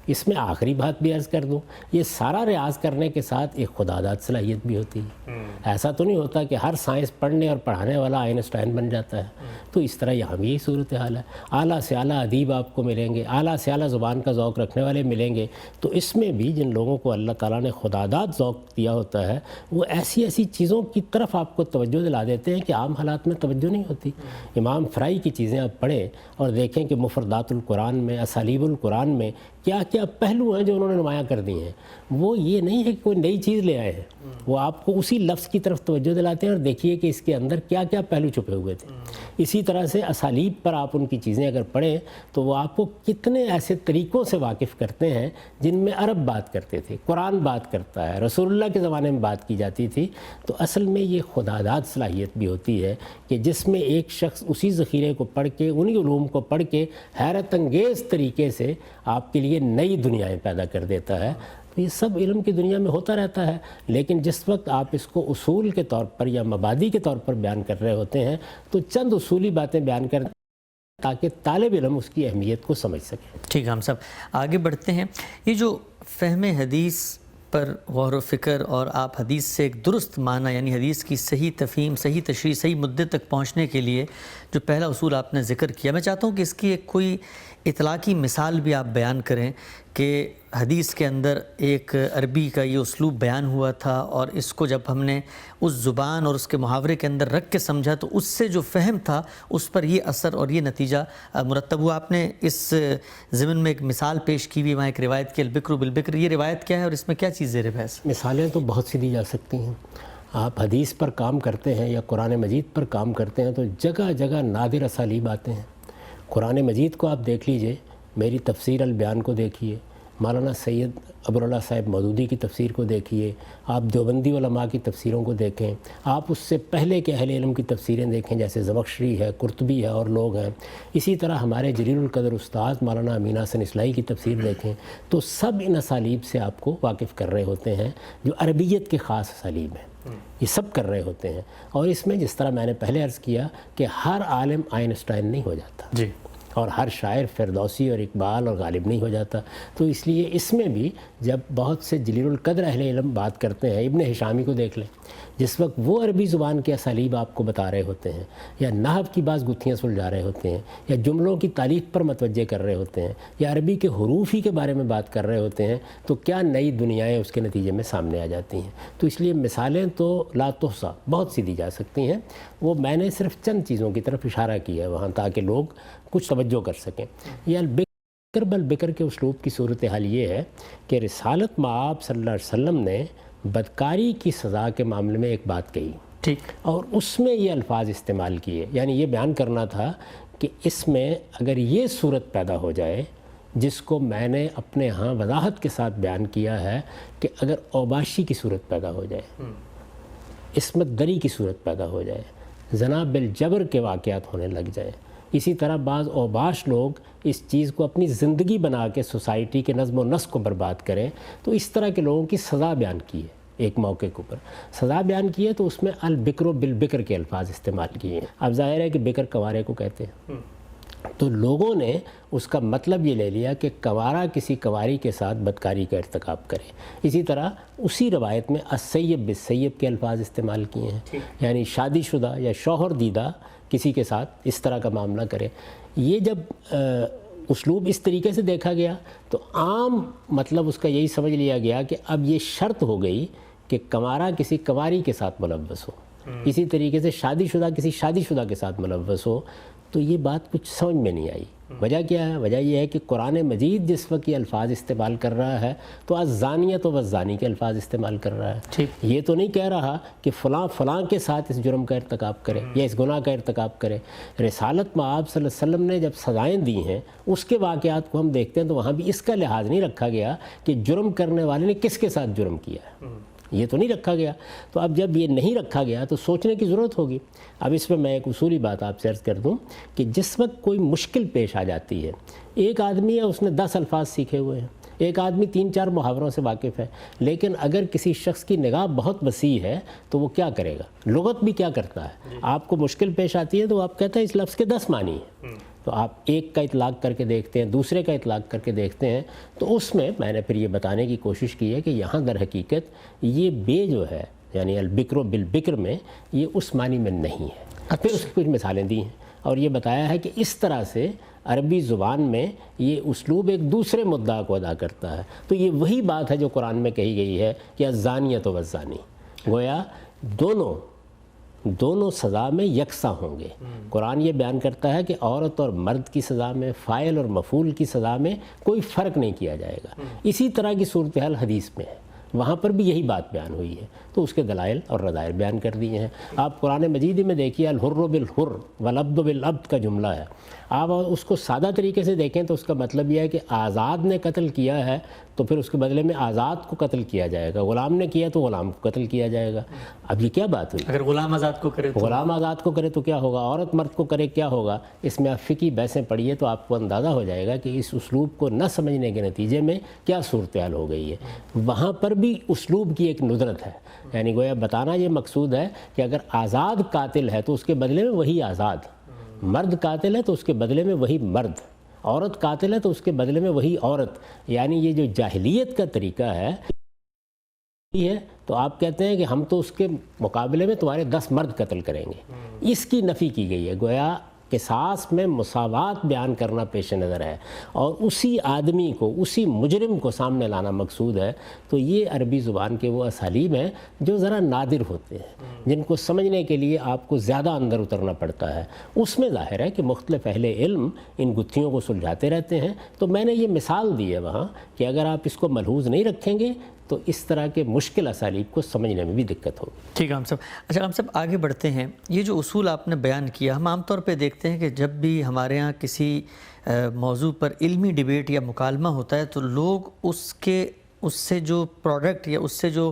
اس میں آخری بات بھی عرض کر دوں، یہ سارا ریاض کرنے کے ساتھ ایک خداداد صلاحیت بھی ہوتی ہے۔ ایسا تو نہیں ہوتا کہ ہر سائنس پڑھنے اور پڑھانے والا آئنسٹائن بن جاتا ہے۔ تو اس طرح یہاں بھی یہی صورتحال ہے، اعلیٰ سے اعلیٰ ادیب آپ کو ملیں گے، اعلیٰ سے اعلیٰ زبان کا ذوق رکھنے والے ملیں گے۔ تو اس میں بھی جن لوگوں کو اللہ تعالیٰ نے خداداد ذوق دیا ہوتا ہے، وہ ایسی ایسی چیزوں کی طرف آپ کو توجہ دلا دیتے ہیں کہ عام حالات میں توجہ نہیں ہوتی۔ امام فرائی کی چیزیں آپ پڑھیں اور دیکھیں کہ مفردات القرآن میں، اسالیب القرآن میں کیا کیا پہلو ہیں جو انہوں نے نمایاں کر دی ہیں۔ وہ یہ نہیں ہے کہ کوئی نئی چیز لے آئے ہیں، وہ آپ کو اسی لفظ کی طرف توجہ دلاتے ہیں اور دیکھیے کہ اس کے اندر کیا کیا پہلو چھپے ہوئے تھے۔ اسی طرح سے اسالیب پر آپ ان کی چیزیں اگر پڑھیں تو وہ آپ کو کتنے ایسے طریقوں سے واقف کرتے ہیں جن میں عرب بات کرتے تھے، قرآن بات کرتا ہے، رسول اللہ کے زمانے میں بات کی جاتی تھی۔ تو اصل میں یہ خداداد صلاحیت بھی ہوتی ہے کہ جس میں ایک شخص اسی ذخیرے کو پڑھ کے، انہی علوم کو پڑھ کے حیرت انگیز طریقے سے آپ کے لیے نئی دنیایں پیدا کر دیتا ہے۔ یہ سب علم کی دنیا میں ہوتا رہتا ہے، لیکن جس وقت آپ اس کو اصول کے طور پر یا مبادی کے طور پر بیان کر رہے ہوتے ہیں تو چند اصولی باتیں بیان کرتے ہیں تاکہ طالب علم اس کی اہمیت کو سمجھ سکے۔ ٹھیک ہے، ہم سب آگے بڑھتے ہیں۔ یہ جو فہم حدیث پر غور و فکر اور آپ حدیث سے ایک درست معنی، یعنی حدیث کی صحیح تفہیم، صحیح تشریح، صحیح مدے تک پہنچنے کے لیے جو پہلا اصول آپ نے ذکر کیا، میں چاہتا ہوں کہ اس کی ایک کوئی اطلاقی مثال بھی آپ بیان کریں کہ حدیث کے اندر ایک عربی کا یہ اسلوب بیان ہوا تھا اور اس کو جب ہم نے اس زبان اور اس کے محاورے کے اندر رکھ کے سمجھا تو اس سے جو فہم تھا اس پر یہ اثر اور یہ نتیجہ مرتب ہوا۔ آپ نے اس ضمن میں ایک مثال پیش کی ہوئی، وہاں ایک روایت کی البکر بالبکر، یہ روایت کیا ہے اور اس میں کیا چیز زیر بحث؟ مثالیں تو بہت سی دی جا سکتی ہیں۔ آپ حدیث پر کام کرتے ہیں یا قرآن مجید پر کام کرتے ہیں تو جگہ جگہ نادر اسالیب آتے ہیں۔ قرآن مجید کو آپ دیکھ لیجئے، میری تفسیر البیان کو دیکھیے، مولانا سید ابواللہ صاحب مودودی کی تفسیر کو دیکھیے، آپ دیوبندی علماء کی تفسیروں کو دیکھیں، آپ اس سے پہلے کے اہل علم کی تفسیریں دیکھیں جیسے زمخشری ہے، قرطبی ہے اور لوگ ہیں۔ اسی طرح ہمارے جلیل القدر استاد مولانا امین حسن اصلاحی کی تفسیر دیکھیں، تو سب ان اسالیب سے آپ کو واقف کر رہے ہوتے ہیں جو عربیت کے خاص اسالیب ہیں، یہ سب کر رہے ہوتے ہیں۔ اور اس میں جس طرح میں نے پہلے عرض کیا کہ ہر عالم آئنسٹائن نہیں ہو جاتا جی، اور ہر شاعر فردوسی اور اقبال اور غالب نہیں ہو جاتا۔ تو اس لیے اس میں بھی جب بہت سے جلیل القدر اہل علم بات کرتے ہیں، ابن ہشامی کو دیکھ لیں، جس وقت وہ عربی زبان کے اسالیب آپ کو بتا رہے ہوتے ہیں یا نحو کی بعض گتھیاں سلجھا رہے ہوتے ہیں یا جملوں کی تالیف پر متوجہ کر رہے ہوتے ہیں یا عربی کے حروف ہی کے بارے میں بات کر رہے ہوتے ہیں، تو کیا نئی دنیایں اس کے نتیجے میں سامنے آ جاتی ہیں۔ تو اس لیے مثالیں تو لا تحصیٰ بہت سی دی جا سکتی ہیں، وہ میں نے صرف چند چیزوں کی طرف اشارہ کیا ہے وہاں تاکہ لوگ کچھ توجہ کر سکیں۔ یہ البکر بالبکر کے اسلوب کی صورتحال یہ ہے کہ رسالت مآب صلی اللہ علیہ وسلم نے بدکاری کی سزا کے معاملے میں ایک بات کہی، ٹھیک، اور اس میں یہ الفاظ استعمال کیے، یعنی یہ بیان کرنا تھا کہ اس میں اگر یہ صورت پیدا ہو جائے جس کو میں نے اپنے ہاں وضاحت کے ساتھ بیان کیا ہے کہ اگر اوباشی کی صورت پیدا ہو جائے، عصمت دری کی صورت پیدا ہو جائے، زنا بالجبر کے واقعات ہونے لگ جائیں، اسی طرح بعض اوباش لوگ اس چیز کو اپنی زندگی بنا کے سوسائٹی کے نظم و نسق کو برباد کریں، تو اس طرح کے لوگوں کی سزا بیان کی ہے۔ ایک موقع کے اوپر سزا بیان کی ہے تو اس میں البکر بالبکر کے الفاظ استعمال کیے ہیں۔ اب ظاہر ہے کہ بکر کنوارے کو کہتے ہیں، تو لوگوں نے اس کا مطلب یہ لے لیا کہ کنوارا کسی کنواری کے ساتھ بدکاری کا ارتکاب کرے۔ اسی طرح اسی روایت میں السیب بالسیب کے الفاظ استعمال کیے ہیں، یعنی شادی شدہ یا شوہر دیدہ کسی کے ساتھ اس طرح کا معاملہ کرے. یہ جب اسلوب اس طریقے سے دیکھا گیا تو عام مطلب اس کا یہی سمجھ لیا گیا کہ اب یہ شرط ہو گئی کہ کنوارا کسی کنواری کے ساتھ ملوث ہو, اسی طریقے سے شادی شدہ کسی شادی شدہ کے ساتھ ملوث ہو. تو یہ بات کچھ سمجھ میں نہیں آئی. وجہ کیا ہے؟ وجہ یہ ہے کہ قرآن مجید جس وقت یہ الفاظ استعمال کر رہا ہے تو الزانیۃ والزانی کے الفاظ استعمال کر رہا ہے. یہ تو نہیں کہہ رہا کہ فلاں فلاں کے ساتھ اس جرم کا ارتکاب کرے یا اس گناہ کا ارتکاب کرے. رسالت مآب صلی اللہ علیہ وسلم نے جب سزائیں دی ہیں اس کے واقعات کو ہم دیکھتے ہیں تو وہاں بھی اس کا لحاظ نہیں رکھا گیا کہ جرم کرنے والے نے کس کے ساتھ جرم کیا ہے, یہ تو نہیں رکھا گیا. تو اب جب یہ نہیں رکھا گیا تو سوچنے کی ضرورت ہوگی. اب اس میں ایک اصولی بات آپ سے عرض کر دوں کہ جس وقت کوئی مشکل پیش آ جاتی ہے, ایک آدمی ہے اس نے 10 الفاظ سیکھے ہوئے ہیں, ایک آدمی 3-4 محاوروں سے واقف ہے, لیکن اگر کسی شخص کی نگاہ بہت وسیع ہے تو وہ کیا کرے گا؟ لغت بھی کیا کرتا ہے, آپ کو مشکل پیش آتی ہے تو آپ کہتے ہیں اس لفظ کے 10 معنی ہیں, تو آپ ایک کا اطلاق کر کے دیکھتے ہیں, دوسرے کا اطلاق کر کے دیکھتے ہیں. تو اس میں میں نے پھر یہ بتانے کی کوشش کی ہے کہ یہاں در حقیقت یہ بے جو ہے یعنی البکر بالبکر میں یہ اس معنی میں نہیں ہے. پھر اس کی کچھ مثالیں دی ہیں اور یہ بتایا ہے کہ اس طرح سے عربی زبان میں یہ اسلوب ایک دوسرے مدعا کو ادا کرتا ہے. تو یہ وہی بات ہے جو قرآن میں کہی گئی ہے کہ الزانیۃ والزانی, گویا دونوں سزا میں یکساں ہوں گے. قرآن یہ بیان کرتا ہے کہ عورت اور مرد کی سزا میں, فاعل اور مفعول کی سزا میں کوئی فرق نہیں کیا جائے گا. اسی طرح کی صورتحال حدیث میں ہے, وہاں پر بھی یہی بات بیان ہوئی ہے. تو اس کے دلائل اور رذائل بیان کر دیے ہیں. آپ قرآن مجید میں دیکھیے الحر بالحر والعبد بالعبد کا جملہ ہے. آپ اس کو سادہ طریقے سے دیکھیں تو اس کا مطلب یہ ہے کہ آزاد نے قتل کیا ہے تو پھر اس کے بدلے میں آزاد کو قتل کیا جائے گا, غلام نے کیا تو غلام کو قتل کیا جائے گا. اب یہ کیا بات ہوئی؟ اگر غلام آزاد کو کرے تو غلام آزاد کو کرے تو کیا ہوگا, عورت مرد کو کرے کیا ہوگا؟ اس میں آپ فقہی بحثیں پڑھیے تو آپ کو اندازہ ہو جائے گا کہ اس اسلوب کو نہ سمجھنے کے نتیجے میں کیا صورتحال ہو گئی ہے. وہاں پر بھی اسلوب کی ایک ندرت ہے, یعنی گویا بتانا یہ مقصود ہے کہ اگر آزاد قاتل ہے تو اس کے بدلے میں وہی آزاد, مرد قاتل ہے تو اس کے بدلے میں وہی مرد, عورت قاتل ہے تو اس کے بدلے میں وہی عورت. یعنی یہ جو جاہلیت کا طریقہ ہے تو آپ کہتے ہیں کہ ہم تو اس کے مقابلے میں تمہارے 10 مرد قتل کریں گے. اس کی نفی کی گئی ہے. گویا قصاص میں مساوات بیان کرنا پیش نظر ہے اور اسی آدمی کو, اسی مجرم کو سامنے لانا مقصود ہے. تو یہ عربی زبان کے وہ اسالیب ہیں جو ذرا نادر ہوتے ہیں, جن کو سمجھنے کے لیے آپ کو زیادہ اندر اترنا پڑتا ہے. اس میں ظاہر ہے کہ مختلف اہل علم ان گتھیوں کو سلجھاتے رہتے ہیں. تو میں نے یہ مثال دی ہے وہاں کہ اگر آپ اس کو ملحوظ نہیں رکھیں گے تو اس طرح کے مشکل اسالیب کو سمجھنے میں بھی دقت ہوگی. ٹھیک ہے ہم صاحب. اچھا ہم صاحب آگے بڑھتے ہیں. یہ جو اصول آپ نے بیان کیا, ہم عام طور پہ دیکھتے ہیں کہ جب بھی ہمارے ہاں کسی موضوع پر علمی ڈیبیٹ یا مکالمہ ہوتا ہے تو لوگ اس سے جو پروڈکٹ یا اس سے جو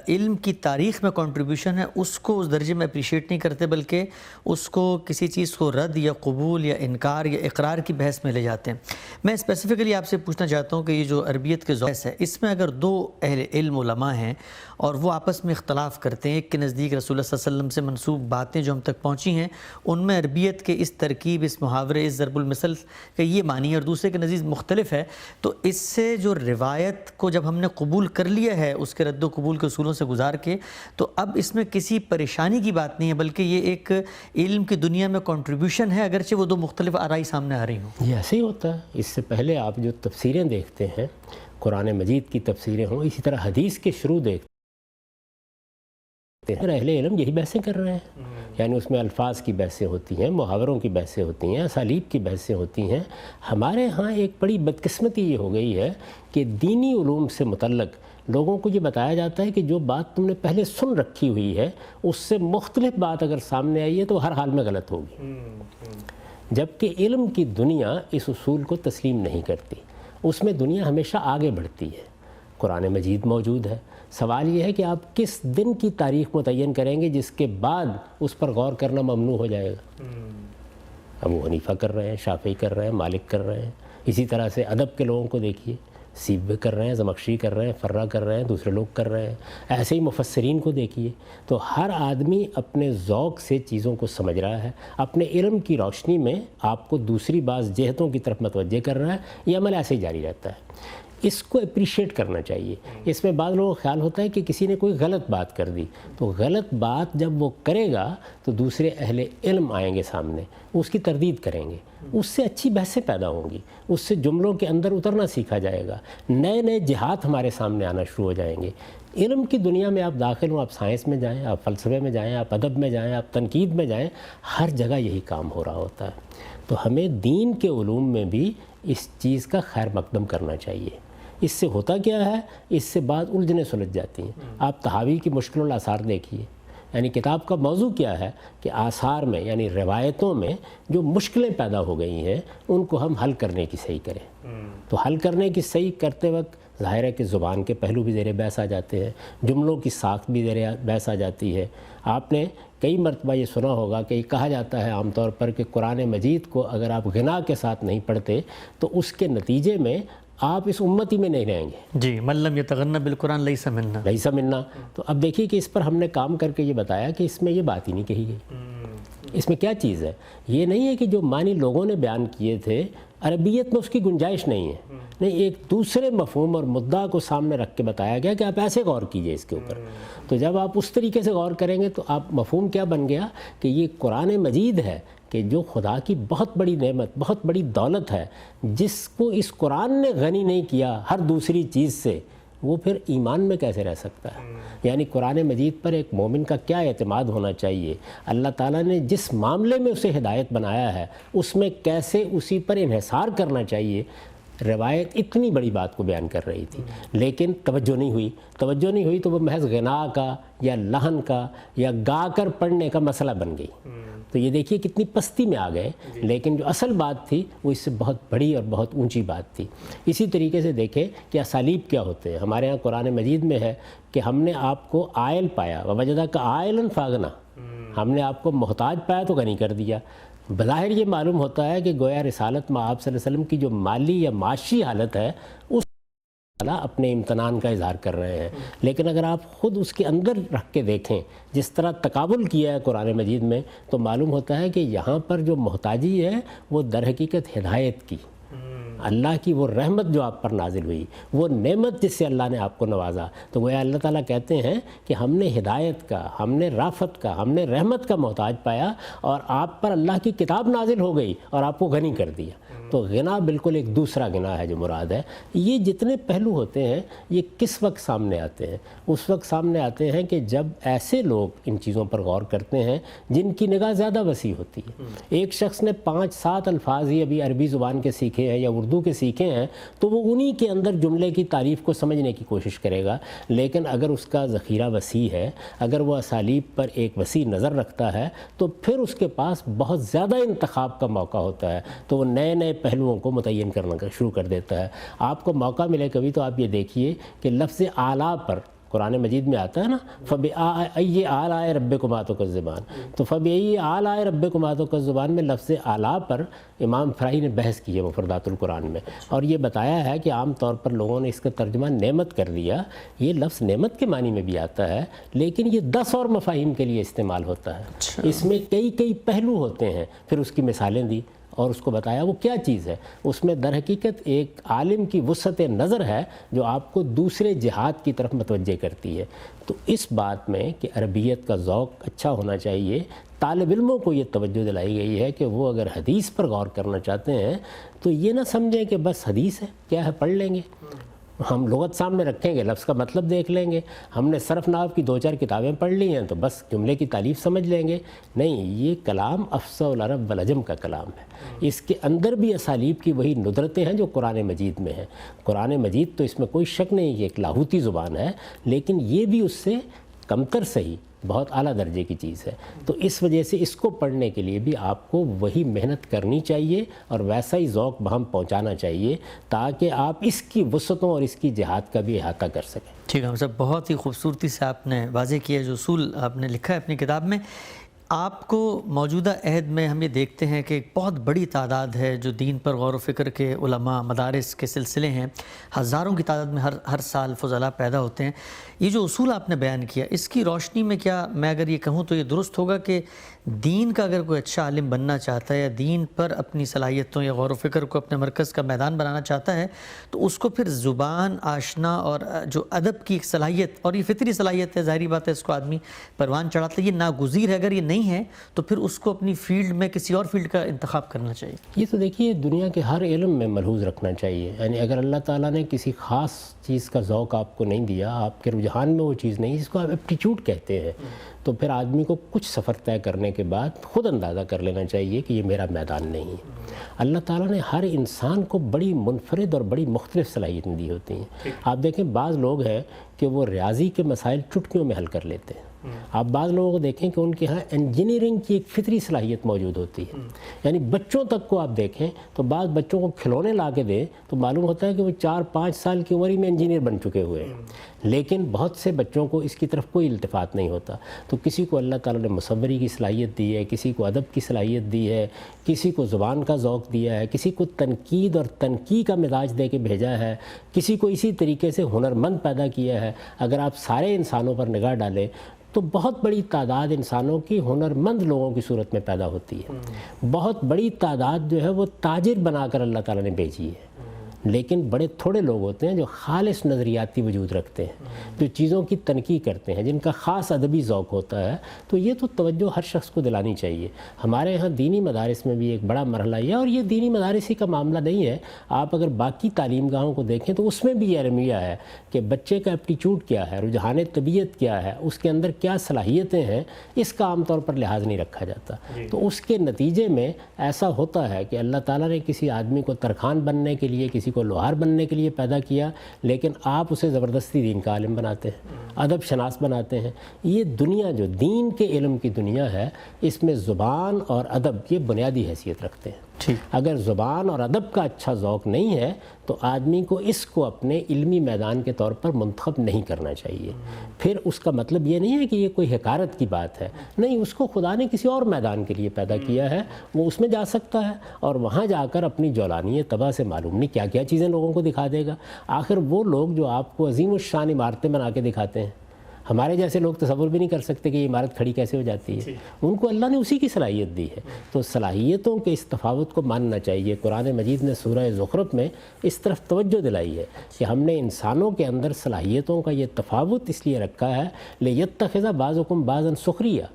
علم کی تاریخ میں کنٹریبیوشن ہے اس کو اس درجے میں اپریشیٹ نہیں کرتے, بلکہ اس کو کسی چیز کو رد یا قبول یا انکار یا اقرار کی بحث میں لے جاتے ہیں. میں اسپیسیفکلی آپ سے پوچھنا چاہتا ہوں کہ یہ جو عربیت کے ذوق ہے اس میں اگر 2 اہل علم علماء ہیں اور وہ آپس میں اختلاف کرتے ہیں, ایک کے نزدیک رسول اللہ صلی اللہ علیہ وسلم سے منسوب باتیں جو ہم تک پہنچی ہیں ان میں عربیت کے اس ترکیب, اس محاورے, اس ضرب المثل کا یہ معنی ہے, اور دوسرے کے نزدیک مختلف ہے, تو اس سے جو روایت کو جب ہم نے قبول کر لیا ہے اس کے رد و قبول کے اصولوں سے گزار کے, تو اب اس میں کسی پریشانی کی بات نہیں ہے, بلکہ یہ ایک علم کی دنیا میں کنٹریبیوشن ہے, اگرچہ وہ 2 مختلف آرائی سامنے آ رہی ہوں. یہ ایسے ہی ہوتا ہے. اس سے پہلے آپ جو تفسیریں دیکھتے ہیں, قرآن مجید کی تفسیریں ہوں, اسی طرح حدیث کے شروع دیکھتے ہیں, اہل علم یہی بحثیں کر رہے ہیں. یعنی اس میں الفاظ کی بحثیں ہوتی ہیں, محاوروں کی بحثیں ہوتی ہیں, اسالیب کی بحثیں ہوتی ہیں. ہمارے ہاں ایک بڑی بدقسمتی یہ ہو گئی ہے کہ دینی علوم سے متعلق لوگوں کو یہ بتایا جاتا ہے کہ جو بات تم نے پہلے سن رکھی ہوئی ہے اس سے مختلف بات اگر سامنے آئی ہے تو ہر حال میں غلط ہوگی, جبکہ علم کی دنیا اس اصول کو تسلیم نہیں کرتی. اس میں دنیا ہمیشہ آگے بڑھتی ہے. قرآن مجید موجود ہے. سوال یہ ہے کہ آپ کس دن کی تاریخ متعین کریں گے جس کے بعد اس پر غور کرنا ممنوع ہو جائے گا. ابو حنیفہ کر رہے ہیں, شافعی کر رہے ہیں, مالک کر رہے ہیں. اسی طرح سے ادب کے لوگوں کو دیکھیے, سیبوی کر رہے ہیں, زمخشری کر رہے ہیں, فرا کر رہے ہیں, دوسرے لوگ کر رہے ہیں. ایسے ہی مفسرین کو دیکھیے. تو ہر آدمی اپنے ذوق سے چیزوں کو سمجھ رہا ہے, اپنے علم کی روشنی میں آپ کو دوسری بعض جہتوں کی طرف متوجہ کر رہا ہے. یہ عمل ایسے ہی جاری رہتا ہے. اس کو اپریشیٹ کرنا چاہیے۔ اس میں بعض لوگوں کو خیال ہوتا ہے کہ کسی نے کوئی غلط بات کر دی، تو غلط بات جب وہ کرے گا تو دوسرے اہل علم آئیں گے سامنے، اس کی تردید کریں گے، اس سے اچھی بحثیں پیدا ہوں گی، اس سے جملوں کے اندر اترنا سیکھا جائے گا، نئے نئے جہات ہمارے سامنے آنا شروع ہو جائیں گے۔ علم کی دنیا میں آپ داخل ہوں، آپ سائنس میں جائیں، آپ فلسفے میں جائیں، آپ ادب میں جائیں، آپ تنقید میں جائیں، ہر جگہ یہی کام ہو رہا ہوتا ہے۔ تو ہمیں دین کے علوم میں بھی اس چیز کا خیر مقدم کرنا چاہیے۔ اس سے ہوتا کیا ہے، اس سے بعد الجھنیں سلجھ جاتی ہیں۔ آپ طحاوی کی مشکل الآثار دیکھیے، یعنی کتاب کا موضوع کیا ہے کہ آثار میں یعنی روایتوں میں جو مشکلیں پیدا ہو گئی ہیں ان کو ہم حل کرنے کی صحیح کریں۔ تو حل کرنے کی صحیح کرتے وقت ظاہر ہے کہ زبان کے پہلو بھی زیر بحث آ جاتے ہیں، جملوں کی ساخت بھی زیر بحث آ جاتی ہے۔ آپ نے کئی مرتبہ یہ سنا ہوگا کہ یہ کہا جاتا ہے عام طور پر کہ قرآن مجید کو اگر آپ غنا کے ساتھ نہیں پڑھتے تو اس کے نتیجے میں آپ اس امتی میں نہیں رہیں گے۔ جی، من لم یتغنى بالقرآن لیس منا، لیس منا۔ تو اب دیکھیے کہ اس پر ہم نے کام کر کے یہ بتایا کہ اس میں یہ بات ہی نہیں کہی گئی۔ اس میں کیا چیز ہے؟ یہ نہیں ہے کہ جو معنی لوگوں نے بیان کیے تھے عربیت میں اس کی گنجائش نہیں ہے، نہیں، ایک دوسرے مفہوم اور مدعا کو سامنے رکھ کے بتایا گیا کہ آپ ایسے غور کیجئے اس کے اوپر۔ تو جب آپ اس طریقے سے غور کریں گے تو آپ مفہوم کیا بن گیا کہ یہ قرآن مجید ہے کہ جو خدا کی بہت بڑی نعمت، بہت بڑی دولت ہے، جس کو اس قرآن نے غنی نہیں کیا ہر دوسری چیز سے، وہ پھر ایمان میں کیسے رہ سکتا ہے؟ یعنی قرآن مجید پر ایک مومن کا کیا اعتماد ہونا چاہیے، اللہ تعالیٰ نے جس معاملے میں اسے ہدایت بنایا ہے اس میں کیسے اسی پر انحصار کرنا چاہیے۔ روایت اتنی بڑی بات کو بیان کر رہی تھی لیکن توجہ نہیں ہوئی تو وہ محض غنا کا یا لحن کا یا گا کر پڑھنے کا مسئلہ بن گئی۔ تو یہ دیکھیے کتنی پستی میں آ گئے، لیکن جو اصل بات تھی وہ اس سے بہت بڑی اور بہت اونچی بات تھی۔ اسی طریقے سے دیکھیں کہ اسالیب کیا ہوتے ہیں۔ ہمارے ہاں قرآن مجید میں ہے کہ ہم نے آپ کو عائل پایا، ووجدک عائلا فاغنا، ہم نے آپ کو محتاج پایا تو غنی کر دیا۔ بظاہر یہ معلوم ہوتا ہے کہ گویا رسالت میں آپ صلی اللہ علیہ وسلم کی جو مالی یا معاشی حالت ہے اس اپنے امتنان کا اظہار کر رہے ہیں، لیکن اگر آپ خود اس کے اندر رکھ کے دیکھیں جس طرح تقابل کیا ہے قرآن مجید میں تو معلوم ہوتا ہے کہ یہاں پر جو محتاجی ہے وہ در حقیقت ہدایت کی، اللہ کی وہ رحمت جو آپ پر نازل ہوئی، وہ نعمت جس سے اللہ نے آپ کو نوازا۔ تو گویا اللہ تعالیٰ کہتے ہیں کہ ہم نے ہدایت کا، ہم نے رافت کا، ہم نے رحمت کا محتاج پایا اور آپ پر اللہ کی کتاب نازل ہو گئی اور آپ کو غنی کر دیا۔ تو غنا بالکل ایک دوسرا غنا ہے جو مراد ہے۔ یہ جتنے پہلو ہوتے ہیں یہ کس وقت سامنے آتے ہیں؟ اس وقت سامنے آتے ہیں کہ جب ایسے لوگ ان چیزوں پر غور کرتے ہیں جن کی نگاہ زیادہ وسیع ہوتی ہے۔ ایک شخص نے 5-7 الفاظ ہی ابھی عربی زبان کے سیکھے ہیں یا اردو کے سیکھے ہیں تو وہ انہی کے اندر جملے کی تعریف کو سمجھنے کی کوشش کرے گا، لیکن اگر اس کا ذخیرہ وسیع ہے، اگر وہ اسالیب پر ایک وسیع نظر رکھتا ہے تو پھر اس کے پاس بہت زیادہ انتخاب کا موقع ہوتا ہے، تو وہ نئے نئے پہلوؤں کو متعین کرنا شروع کر دیتا ہے۔ آپ کو موقع ملے کبھی تو آپ یہ دیکھیے کہ لفظ اعلیٰ پر قرآن مجید میں آتا ہے نا، فَبِأَيِّ آلَاءِ رَبِّكُمَا تُكَذِّبَانِ، تو فَبِأَيِّ آلَاءِ رَبِّكُمَا تُكَذِّبَانِ میں لفظ اعلیٰ پر امام فرائی نے بحث کی ہے مفردات القرآن میں، اور یہ بتایا ہے کہ عام طور پر لوگوں نے اس کا ترجمہ نعمت کر دیا۔ یہ لفظ نعمت کے معنی میں بھی آتا ہے لیکن یہ 10 اور مفاہیم کے لیے استعمال ہوتا ہے۔ اس میں کئی پہلو ہوتے ہیں، پھر اس کی مثالیں دی اور اس کو بتایا وہ کیا چیز ہے۔ اس میں در حقیقت ایک عالم کی وسعت نظر ہے جو آپ کو دوسرے جہاد کی طرف متوجہ کرتی ہے۔ تو اس بات میں کہ عربیت کا ذوق اچھا ہونا چاہیے، طالب علموں کو یہ توجہ دلائی گئی ہے کہ وہ اگر حدیث پر غور کرنا چاہتے ہیں تو یہ نہ سمجھیں کہ بس حدیث ہے، کیا ہے پڑھ لیں گے، ہم لغت سامنے رکھیں گے، لفظ کا مطلب دیکھ لیں گے، ہم نے صرف نحو کی 2-4 کتابیں پڑھ لی ہیں تو بس جملے کی تعریف سمجھ لیں گے۔ نہیں، یہ کلام افصح العرب والعجم کا کلام ہے، اس کے اندر بھی اسالیب کی وہی ندرتیں ہیں جو قرآن مجید میں ہیں۔ قرآن مجید تو اس میں کوئی شک نہیں کہ ایک لاہوتی زبان ہے، لیکن یہ بھی اس سے کمتر صحیح بہت اعلیٰ درجے کی چیز ہے۔ تو اس وجہ سے اس کو پڑھنے کے لیے بھی آپ کو وہی محنت کرنی چاہیے اور ویسا ہی ذوق بہم پہنچانا چاہیے تاکہ آپ اس کی وسعتوں اور اس کی جہاد کا بھی احاطہ کر سکیں۔ ٹھیک ہے صاحب، بہت ہی خوبصورتی سے آپ نے واضح کیا جو اصول آپ نے لکھا ہے اپنی کتاب میں۔ آپ کو موجودہ عہد میں ہم یہ دیکھتے ہیں کہ ایک بہت بڑی تعداد ہے جو دین پر غور و فکر کے علماء، مدارس کے سلسلے ہیں، ہزاروں کی تعداد میں ہر سال فضلاء پیدا ہوتے ہیں۔ یہ جو اصول آپ نے بیان کیا، اس کی روشنی میں کیا میں اگر یہ کہوں تو یہ درست ہوگا کہ دین کا اگر کوئی اچھا عالم بننا چاہتا ہے یا دین پر اپنی صلاحیتوں یا غور و فکر کو اپنے مرکز کا میدان بنانا چاہتا ہے تو اس کو پھر زبان آشنا اور جو ادب کی ایک صلاحیت، اور یہ فطری صلاحیت ہے، ظاہری بات ہے اس کو آدمی پروان چڑھاتا ہے، یہ ناگزیر ہے۔ اگر یہ نہیں ہے تو پھر اس کو اپنی فیلڈ میں کسی اور فیلڈ کا انتخاب کرنا چاہیے۔ یہ تو دیکھیے دنیا کے ہر علم میں ملحوظ رکھنا چاہیے، یعنی اگر اللہ تعالیٰ نے کسی خاص چیز کا ذوق آپ کو نہیں دیا، آپ کے رجحان میں وہ چیز نہیں، جس کو آپ ایپٹیچیوڈ کہتے ہیں، تو پھر آدمی کو کچھ سفر طے کرنے کے بعد خود اندازہ کر لینا چاہیے کہ یہ میرا میدان نہیں ہے۔ اللہ تعالیٰ نے ہر انسان کو بڑی منفرد اور بڑی مختلف صلاحیتیں دی ہوتی ہیں۔ آپ دیکھیں بعض لوگ ہیں کہ وہ ریاضی کے مسائل چٹکیوں میں حل کر لیتے ہیں۔ آپ بعض لوگوں کو دیکھیں کہ ان کے ہاں انجینئرنگ کی ایک فطری صلاحیت موجود ہوتی ہے، یعنی بچوں تک کو آپ دیکھیں تو بعض بچوں کو کھلونے لا کے دیں تو معلوم ہوتا ہے کہ وہ 4-5 سال کی عمر ہی میں انجینئر بن چکے ہوئے ہیں، لیکن بہت سے بچوں کو اس کی طرف کوئی التفات نہیں ہوتا۔ تو کسی کو اللہ تعالیٰ نے مصوری کی صلاحیت دی ہے، کسی کو ادب کی صلاحیت دی ہے، کسی کو زبان کا ذوق دیا ہے، کسی کو تنقید اور تنقیح کا مزاج دے کے بھیجا ہے، کسی کو اسی طریقے سے ہنرمند پیدا کیا ہے۔ اگر آپ سارے انسانوں پر نگاہ ڈالیں تو بہت بڑی تعداد انسانوں کی ہنرمند لوگوں کی صورت میں پیدا ہوتی ہے، بہت بڑی تعداد جو ہے وہ تاجر بنا کر اللہ تعالیٰ نے بھیجی ہے، لیکن بڑے تھوڑے لوگ ہوتے ہیں جو خالص نظریاتی وجود رکھتے ہیں، جو چیزوں کی تنقیح کرتے ہیں، جن کا خاص ادبی ذوق ہوتا ہے۔ تو یہ تو توجہ ہر شخص کو دلانی چاہیے۔ ہمارے ہاں دینی مدارس میں بھی ایک بڑا مرحلہ یہ ہے، اور یہ دینی مدارس ہی کا معاملہ نہیں ہے، آپ اگر باقی تعلیم گاہوں کو دیکھیں تو اس میں بھی یہ رویہ ہے کہ بچے کا ایپٹیچیوڈ کیا ہے، رجحان طبیعت کیا ہے، اس کے اندر کیا صلاحیتیں ہیں، اس کا عام طور پر لحاظ نہیں رکھا جاتا۔ تو اس کے نتیجے میں ایسا ہوتا ہے کہ اللہ تعالیٰ نے کسی آدمی کو ترخان بننے کے لیے، کسی کو لوہار بننے کے لیے پیدا کیا، لیکن آپ اسے زبردستی دین کا عالم بناتے ہیں، ادب شناس بناتے ہیں۔ یہ دنیا جو دین کے علم کی دنیا ہے، اس میں زبان اور ادب یہ بنیادی حیثیت رکھتے ہیں۔ اگر زبان اور ادب کا اچھا ذوق نہیں ہے تو آدمی کو اس کو اپنے علمی میدان کے طور پر منتخب نہیں کرنا چاہیے۔ پھر اس کا مطلب یہ نہیں ہے کہ یہ کوئی حقارت کی بات ہے، نہیں، اس کو خدا نے کسی اور میدان کے لیے پیدا کیا ہے، وہ اس میں جا سکتا ہے اور وہاں جا کر اپنی جولانی طبع سے معلوم نہیں کیا کیا چیزیں لوگوں کو دکھا دے گا۔ آخر وہ لوگ جو آپ کو عظیم الشان عمارتیں بنا کے دکھاتے ہیں، ہمارے جیسے لوگ تصور بھی نہیں کر سکتے کہ یہ عمارت کھڑی کیسے ہو جاتی ہے، ان کو اللہ نے اسی کی صلاحیت دی ہے۔ تو صلاحیتوں کے اس تفاوت کو ماننا چاہیے۔ قرآن مجید نے سورہ زخرف میں اس طرف توجہ دلائی ہے کہ ہم نے انسانوں کے اندر صلاحیتوں کا یہ تفاوت اس لیے رکھا ہے لِيَتَّخِذَ بَعْضُكُمْ بَعْضًا سُخْرِيًّا،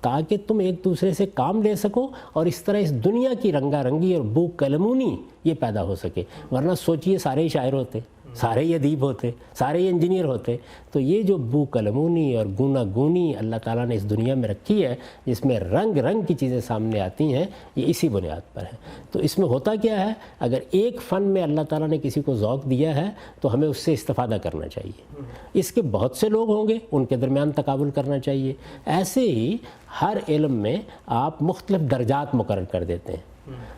تاکہ تم ایک دوسرے سے کام لے سکو اور اس طرح اس دنیا کی رنگا رنگی اور بو کلمونی یہ پیدا ہو سکے۔ ورنہ سوچئے سارے ہی شاعر ہوتے، سارے ہی ادیب ہوتے، سارے ہی انجینئر ہوتے۔ تو یہ جو بو کلمونی اور گونا گونی اللہ تعالیٰ نے اس دنیا میں رکھی ہے، جس میں رنگ رنگ کی چیزیں سامنے آتی ہیں، یہ اسی بنیاد پر ہے۔ تو اس میں ہوتا کیا ہے، اگر ایک فن میں اللہ تعالیٰ نے کسی کو ذوق دیا ہے تو ہمیں اس سے استفادہ کرنا چاہیے۔ اس کے بہت سے لوگ ہوں گے، ان کے درمیان تقابل کرنا چاہیے۔ ایسے ہی ہر علم میں آپ مختلف درجات مقرر کر دیتے ہیں،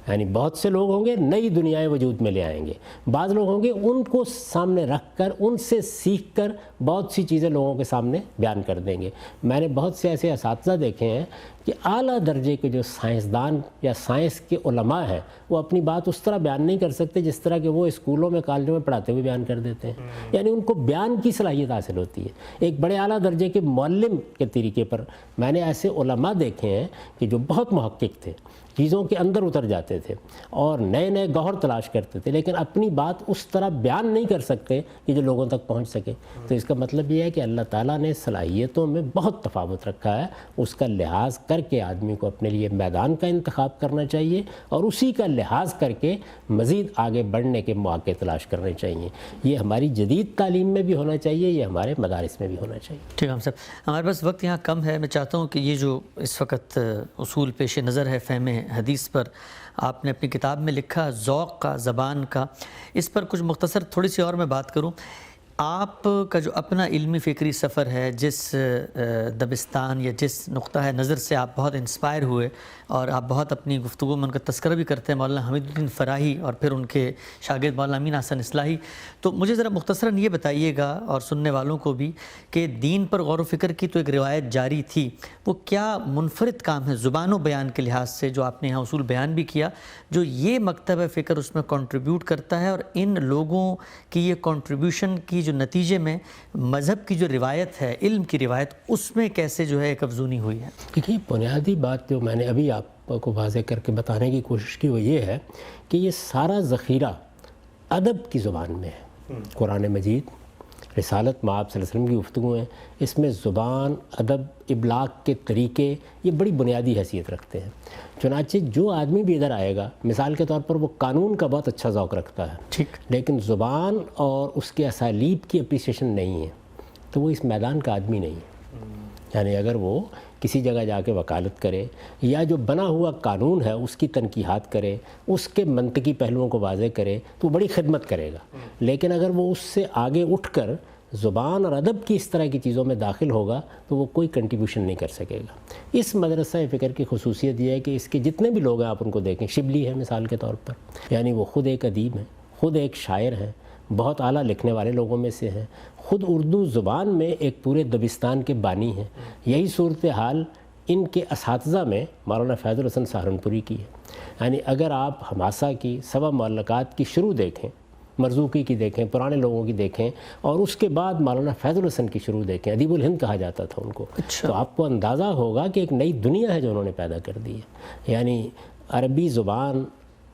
یعنی بہت سے لوگ ہوں گے نئی دنیائیں وجود میں لے آئیں گے، بعض لوگ ہوں گے ان کو سامنے رکھ کر ان سے سیکھ کر بہت سی چیزیں لوگوں کے سامنے بیان کر دیں گے۔ میں نے بہت سے ایسے اساتذہ دیکھے ہیں کہ اعلیٰ درجے کے جو سائنسدان یا سائنس کے علماء ہیں وہ اپنی بات اس طرح بیان نہیں کر سکتے جس طرح کہ وہ اسکولوں میں کالجوں میں پڑھاتے ہوئے بیان کر دیتے ہیں، یعنی ان کو بیان کی صلاحیت حاصل ہوتی ہے۔ ایک بڑے اعلیٰ درجے کے معلم کے طریقے پر میں نے ایسے علماء دیکھے ہیں کہ جو بہت محقق تھے، چیزوں کے اندر اتر جاتے تھے اور نئے نئے گوہر تلاش کرتے تھے، لیکن اپنی بات اس طرح بیان نہیں کر سکتے کہ جو لوگوں تک پہنچ سکے۔ تو اس کا مطلب یہ ہے کہ اللہ تعالیٰ نے صلاحیتوں میں بہت تفاوت رکھا ہے، اس کا لحاظ کر کے آدمی کو اپنے لیے میدان کا انتخاب کرنا چاہیے اور اسی کا لحاظ کر کے مزید آگے بڑھنے کے مواقع تلاش کرنے چاہیے۔ یہ ہماری جدید تعلیم میں بھی ہونا چاہیے، یہ ہمارے مدارس میں بھی ہونا چاہیے۔ ٹھیک ہے صاحب، ہمارے پاس وقت یہاں کم ہے، میں چاہتا ہوں کہ یہ جو اس وقت اصول پیش نظر ہے فہم حدیث پر، آپ نے اپنی کتاب میں لکھا ذوق کا، زبان کا، اس پر کچھ مختصر تھوڑی سی اور میں بات کروں۔ آپ کا جو اپنا علمی فکری سفر ہے، جس دبستان یا جس نقطہ نظر سے آپ بہت انسپائر ہوئے اور آپ بہت اپنی گفتگو میں ان کا تذکرہ بھی کرتے ہیں، مولانا حمید الدین فراہی اور پھر ان کے شاگرد مولانا امین احسن اصلاحی، تو مجھے ذرا مختصراً یہ بتائیے گا اور سننے والوں کو بھی کہ دین پر غور و فکر کی تو ایک روایت جاری تھی، وہ کیا منفرد کام ہے زبان و بیان کے لحاظ سے جو آپ نے یہاں اصول بیان بھی کیا، جو یہ مکتب فکر اس میں کنٹریبیوٹ کرتا ہے، اور ان لوگوں کی یہ کنٹریبیوشن کی جو نتیجے میں مذہب کی جو روایت ہے، علم کی روایت، اس میں کیسے جو ہے ایک افزونی ہوئی ہے؟ دیکھیے، بنیادی بات جو میں نے ابھی آپ کو واضح کر کے بتانے کی کوشش کی وہ یہ ہے کہ یہ سارا ذخیرہ ادب کی زبان میں ہے۔ قرآن مجید، رسالت مآب صلی اللہ علیہ وسلم کی گفتگو ہیں، اس میں زبان، ادب، ابلاغ کے طریقے یہ بڑی بنیادی حیثیت رکھتے ہیں۔ چنانچہ جو آدمی بھی ادھر آئے گا، مثال کے طور پر وہ قانون کا بہت اچھا ذوق رکھتا ہے، ٹھیک، لیکن زبان اور اس کے اسالیب کی اپریسیشن نہیں ہے، تو وہ اس میدان کا آدمی نہیں ہے۔ یعنی اگر وہ کسی جگہ جا کے وکالت کرے یا جو بنا ہوا قانون ہے اس کی تنقیحات کرے، اس کے منطقی پہلوؤں کو واضح کرے، تو وہ بڑی خدمت کرے گا، لیکن اگر وہ اس سے آگے اٹھ کر زبان اور ادب کی اس طرح کی چیزوں میں داخل ہوگا تو وہ کوئی کنٹریبیوشن نہیں کر سکے گا۔ اس مدرسہ فکر کی خصوصیت یہ ہے کہ اس کے جتنے بھی لوگ ہیں آپ ان کو دیکھیں، شبلی ہے مثال کے طور پر، یعنی وہ خود ایک ادیب ہیں، خود ایک شاعر ہیں، بہت اعلیٰ لکھنے والے لوگوں میں سے ہیں، خود اردو زبان میں ایک پورے دبستان کے بانی ہیں۔ یہی صورتحال ان کے اساتذہ میں مولانا فیض الحسن سہارنپوری کی ہے۔ یعنی اگر آپ حماسہ کی سبع معلقات کی شروع دیکھیں، مرزوقی کی دیکھیں، پرانے لوگوں کی دیکھیں، اور اس کے بعد مولانا فیض الحسن کی شروع دیکھیں، ادیب الہند کہا جاتا تھا ان کو، تو آپ کو اندازہ ہوگا کہ ایک نئی دنیا ہے جو انہوں نے پیدا کر دی ہے۔ یعنی عربی زبان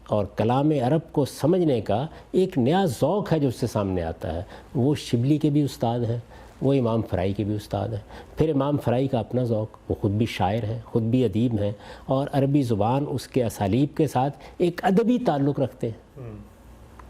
اور کلام عرب کو سمجھنے کا ایک نیا ذوق ہے جو اس سے سامنے آتا ہے۔ وہ شبلی کے بھی استاد ہیں، وہ امام فرائی کے بھی استاد ہیں۔ پھر امام فرائی کا اپنا ذوق، وہ خود بھی شاعر ہیں، خود بھی ادیب ہیں، اور عربی زبان اس کے اسالیب کے ساتھ ایک ادبی تعلق رکھتے ہیں،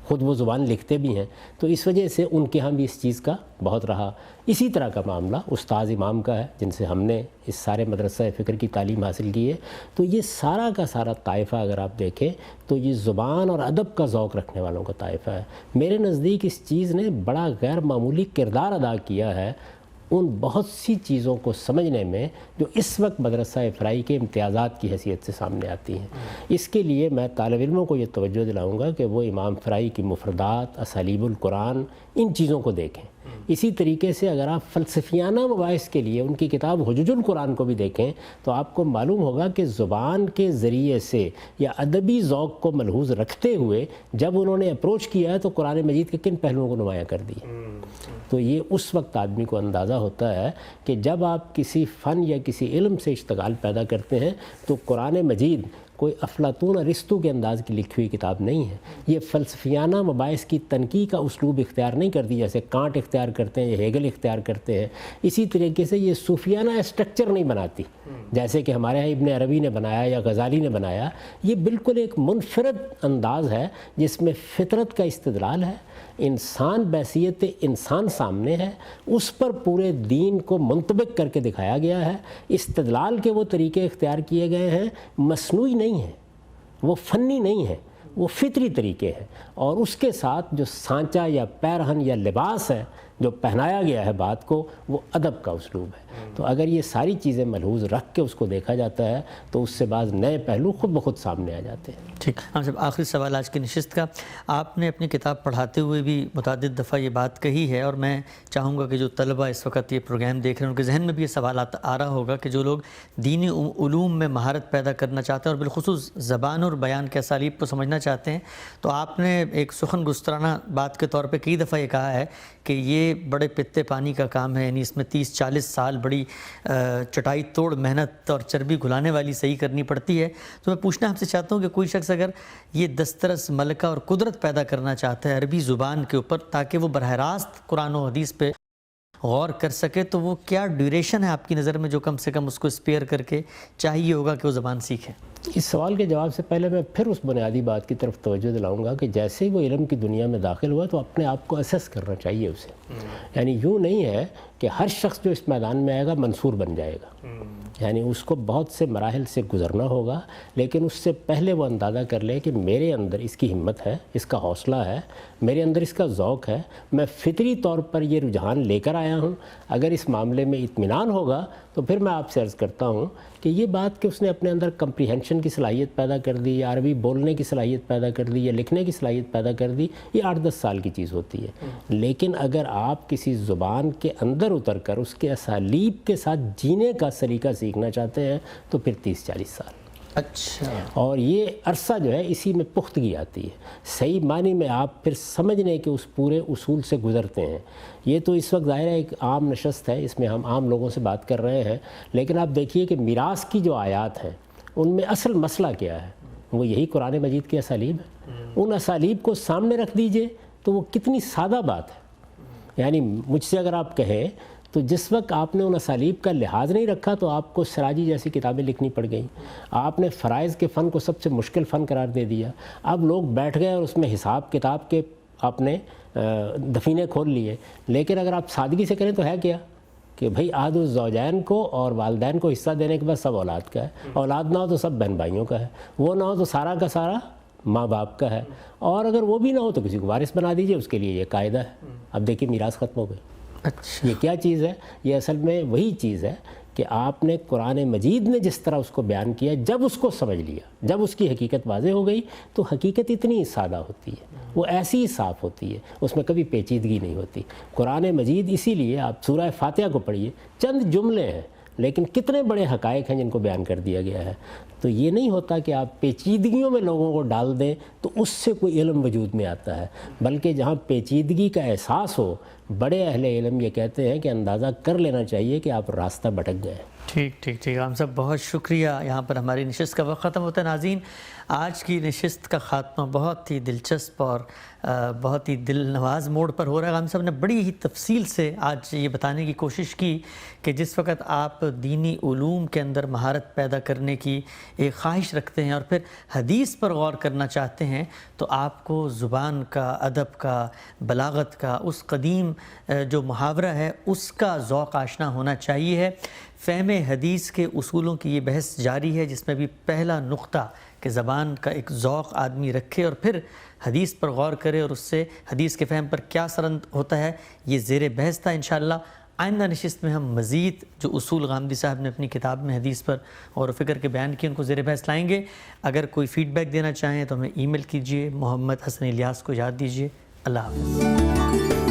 خود وہ زبان لکھتے بھی ہیں، تو اس وجہ سے ان کے ہاں بھی اس چیز کا بہت رہا۔ اسی طرح کا معاملہ استاذ امام کا ہے، جن سے ہم نے اس سارے مدرسہ فکر کی تعلیم حاصل کی ہے۔ تو یہ سارا کا سارا طائفہ اگر آپ دیکھیں تو یہ زبان اور ادب کا ذوق رکھنے والوں کا طائفہ ہے۔ میرے نزدیک اس چیز نے بڑا غیر معمولی کردار ادا کیا ہے ان بہت سی چیزوں کو سمجھنے میں جو اس وقت مدرسہ فرائی کے امتیازات کی حیثیت سے سامنے آتی ہیں۔ اس کے لیے میں طالب علموں کو یہ توجہ دلاؤں گا کہ وہ امام فرائی کی مفردات، اسالیب القرآن، ان چیزوں کو دیکھیں۔ اسی طریقے سے اگر آپ فلسفیانہ مباحث کے لیے ان کی کتاب حجج القرآن کو بھی دیکھیں تو آپ کو معلوم ہوگا کہ زبان کے ذریعے سے یا ادبی ذوق کو ملحوظ رکھتے ہوئے جب انہوں نے اپروچ کیا ہے تو قرآن مجید کے کن پہلوؤں کو نمایاں کر دیا۔ تو یہ اس وقت آدمی کو اندازہ ہوتا ہے کہ جب آپ کسی فن یا کسی علم سے اشتغال پیدا کرتے ہیں تو قرآن مجید کوئی افلاطون ارسطو کے انداز کی لکھی ہوئی کتاب نہیں ہے۔ یہ فلسفیانہ مباحث کی تنقیح کا اسلوب اختیار نہیں کرتی جیسے کانٹ اختیار کرتے ہیں یا ہیگل اختیار کرتے ہیں۔ اسی طریقے سے یہ صوفیانہ اسٹرکچر نہیں بناتی جیسے کہ ہمارے یہاں ابن عربی نے بنایا یا غزالی نے بنایا۔ یہ بالکل ایک منفرد انداز ہے جس میں فطرت کا استدلال ہے، انسان بحیثیت انسان سامنے ہے، اس پر پورے دین کو منطبق کر کے دکھایا گیا ہے۔ استدلال کے وہ طریقے اختیار کیے گئے ہیں، مصنوعی نہیں ہیں، وہ فنی نہیں ہیں، وہ فطری طریقے ہیں، اور اس کے ساتھ جو سانچہ یا پیرہن یا لباس ہے جو پہنایا گیا ہے بات کو، وہ ادب کا اسلوب ہے۔ تو اگر یہ ساری چیزیں ملحوظ رکھ کے اس کو دیکھا جاتا ہے تو اس سے بعض نئے پہلو خود بخود سامنے آ جاتے ہیں۔ ٹھیک، ہم جب آخری سوال آج کی نشست کا، آپ نے اپنی کتاب پڑھاتے ہوئے بھی متعدد دفعہ یہ بات کہی ہے، اور میں چاہوں گا کہ جو طلبہ اس وقت یہ پروگرام دیکھ رہے ہیں ان کے ذہن میں بھی یہ سوالات آ رہا ہوگا کہ جو لوگ دینی علوم میں مہارت پیدا کرنا چاہتے ہیں اور بالخصوص زبان اور بیان کے اسالیب کو سمجھنا چاہتے ہیں، تو آپ نے ایک سخن گسترانہ بات کے طور پہ کئی دفعہ یہ کہا ہے کہ یہ بڑے پتے پانی کا کام ہے، یعنی اس میں 30-40 سال بڑی چٹائی توڑ محنت اور چربی گھلانے والی صحیح کرنی پڑتی ہے۔ تو میں پوچھنا آپ سے چاہتا ہوں کہ کوئی شخص اگر یہ دسترس ملکہ اور قدرت پیدا کرنا چاہتا ہے عربی زبان کے اوپر تاکہ وہ براہ راست قرآن و حدیث پہ غور کر سکے، تو وہ کیا ڈیوریشن ہے آپ کی نظر میں جو کم سے کم اس کو اسپیئر کر کے چاہیے ہوگا کہ وہ زبان سیکھے؟ اس سوال کے جواب سے پہلے میں پھر اس بنیادی بات کی طرف توجہ دلاؤں گا کہ جیسے ہی وہ علم کی دنیا میں داخل ہوا تو اپنے آپ کو اسیس کرنا چاہیے اسے. یعنی یوں نہیں ہے کہ ہر شخص جو اس میدان میں آئے گا منصور بن جائے گا. یعنی اس کو بہت سے مراحل سے گزرنا ہوگا، لیکن اس سے پہلے وہ اندازہ کر لے کہ میرے اندر اس کی ہمت ہے، اس کا حوصلہ ہے، میرے اندر اس کا ذوق ہے، میں فطری طور پر یہ رجحان لے کر آیا ہوں. اگر اس معاملے میں اطمینان ہوگا تو پھر میں آپ سے عرض کرتا ہوں کہ یہ بات کہ اس نے اپنے اندر کمپریہنشن کی صلاحیت پیدا کر دی، یا عربی بولنے کی صلاحیت پیدا کر دی، یا لکھنے کی صلاحیت پیدا کر دی، یہ 8-10 سال کی چیز ہوتی ہے. لیکن اگر آپ کسی زبان کے اندر اتر کر اس کے اسالیب کے ساتھ جینے کا سلیقہ سیکھنا چاہتے ہیں تو پھر 30-40 سال. اچھا. اور یہ عرصہ جو ہے اسی میں پختگی آتی ہے. صحیح معنی میں آپ پھر سمجھنے کے اس پورے اصول سے گزرتے ہیں. یہ تو اس وقت ظاہر ہے ایک عام نشست ہے، اس میں ہم عام لوگوں سے بات کر رہے ہیں، لیکن آپ دیکھیے کہ میراث کی جو آیات ہیں ان میں اصل مسئلہ کیا ہے؟ وہ یہی قرآن مجید کی اسالیب ہے. ان اسالیب کو سامنے رکھ دیجئے تو وہ کتنی سادہ بات ہے. یعنی مجھ سے اگر آپ کہیں تو جس وقت آپ نے ان اسالیب کا لحاظ نہیں رکھا تو آپ کو سراجی جیسی کتابیں لکھنی پڑ گئیں. آپ نے فرائض کے فن کو سب سے مشکل فن قرار دے دیا. اب لوگ بیٹھ گئے اور اس میں حساب کتاب کے آپ نے دفینے کھول لیے. لیکن اگر آپ سادگی سے کریں تو ہے کیا کہ بھئی عہد الزوجین کو اور والدین کو حصہ دینے کے بعد سب اولاد کا ہے. اولاد نہ ہو تو سب بہن بھائیوں کا ہے. وہ نہ ہو تو سارا کا سارا ماں باپ کا ہے. اور اگر وہ بھی نہ ہو تو کسی کو وارث بنا دیجئے، اس کے لیے یہ قاعدہ ہے. اب دیکھیے میراث ختم ہو گئی. اچھا. یہ کیا چیز ہے؟ یہ اصل میں وہی چیز ہے کہ آپ نے قرآن مجید نے جس طرح اس کو بیان کیا، جب اس کو سمجھ لیا، جب اس کی حقیقت واضح ہو گئی تو حقیقت اتنی سادہ ہوتی ہے، وہ ایسی ہی صاف ہوتی ہے، اس میں کبھی پیچیدگی نہیں ہوتی. قرآن مجید اسی لیے آپ سورہ فاتحہ کو پڑھیے، چند جملے ہیں لیکن کتنے بڑے حقائق ہیں جن کو بیان کر دیا گیا ہے. تو یہ نہیں ہوتا کہ آپ پیچیدگیوں میں لوگوں کو ڈال دیں تو اس سے کوئی علم وجود میں آتا ہے، بلکہ جہاں پیچیدگی کا احساس ہو، بڑے اہل علم یہ کہتے ہیں کہ اندازہ کر لینا چاہیے کہ آپ راستہ بھٹک گئے. ٹھیک. ہم سب بہت شکریہ. یہاں پر ہماری نشست کا وقت ختم ہوتا ہے. ناظرین، آج کی نشست کا خاتمہ بہت ہی دلچسپ اور بہت ہی دل نواز موڑ پر ہو رہا ہے. ہم سب نے بڑی ہی تفصیل سے آج یہ بتانے کی کوشش کی کہ جس وقت آپ دینی علوم کے اندر مہارت پیدا کرنے کی ایک خواہش رکھتے ہیں اور پھر حدیث پر غور کرنا چاہتے ہیں تو آپ کو زبان کا، ادب کا، بلاغت کا، اس قدیم جو محاورہ ہے اس کا ذوق آشنا ہونا چاہیے ہے. فہم حدیث کے اصولوں کی یہ بحث جاری ہے، جس میں بھی پہلا نقطہ کہ زبان کا ایک ذوق آدمی رکھے اور پھر حدیث پر غور کرے اور اس سے حدیث کے فہم پر کیا اثر ہوتا ہے، یہ زیر بحث تھا. انشاءاللہ آئندہ نشست میں ہم مزید جو اصول غامدی صاحب نے اپنی کتاب میں حدیث پر غور و فکر کے بیان کیے ان کو زیر بحث لائیں گے. اگر کوئی فیڈ بیک دینا چاہیں تو ہمیں ای میل کیجیے. محمد حسن الیاس کو یاد دیجیے. اللہ حافظ.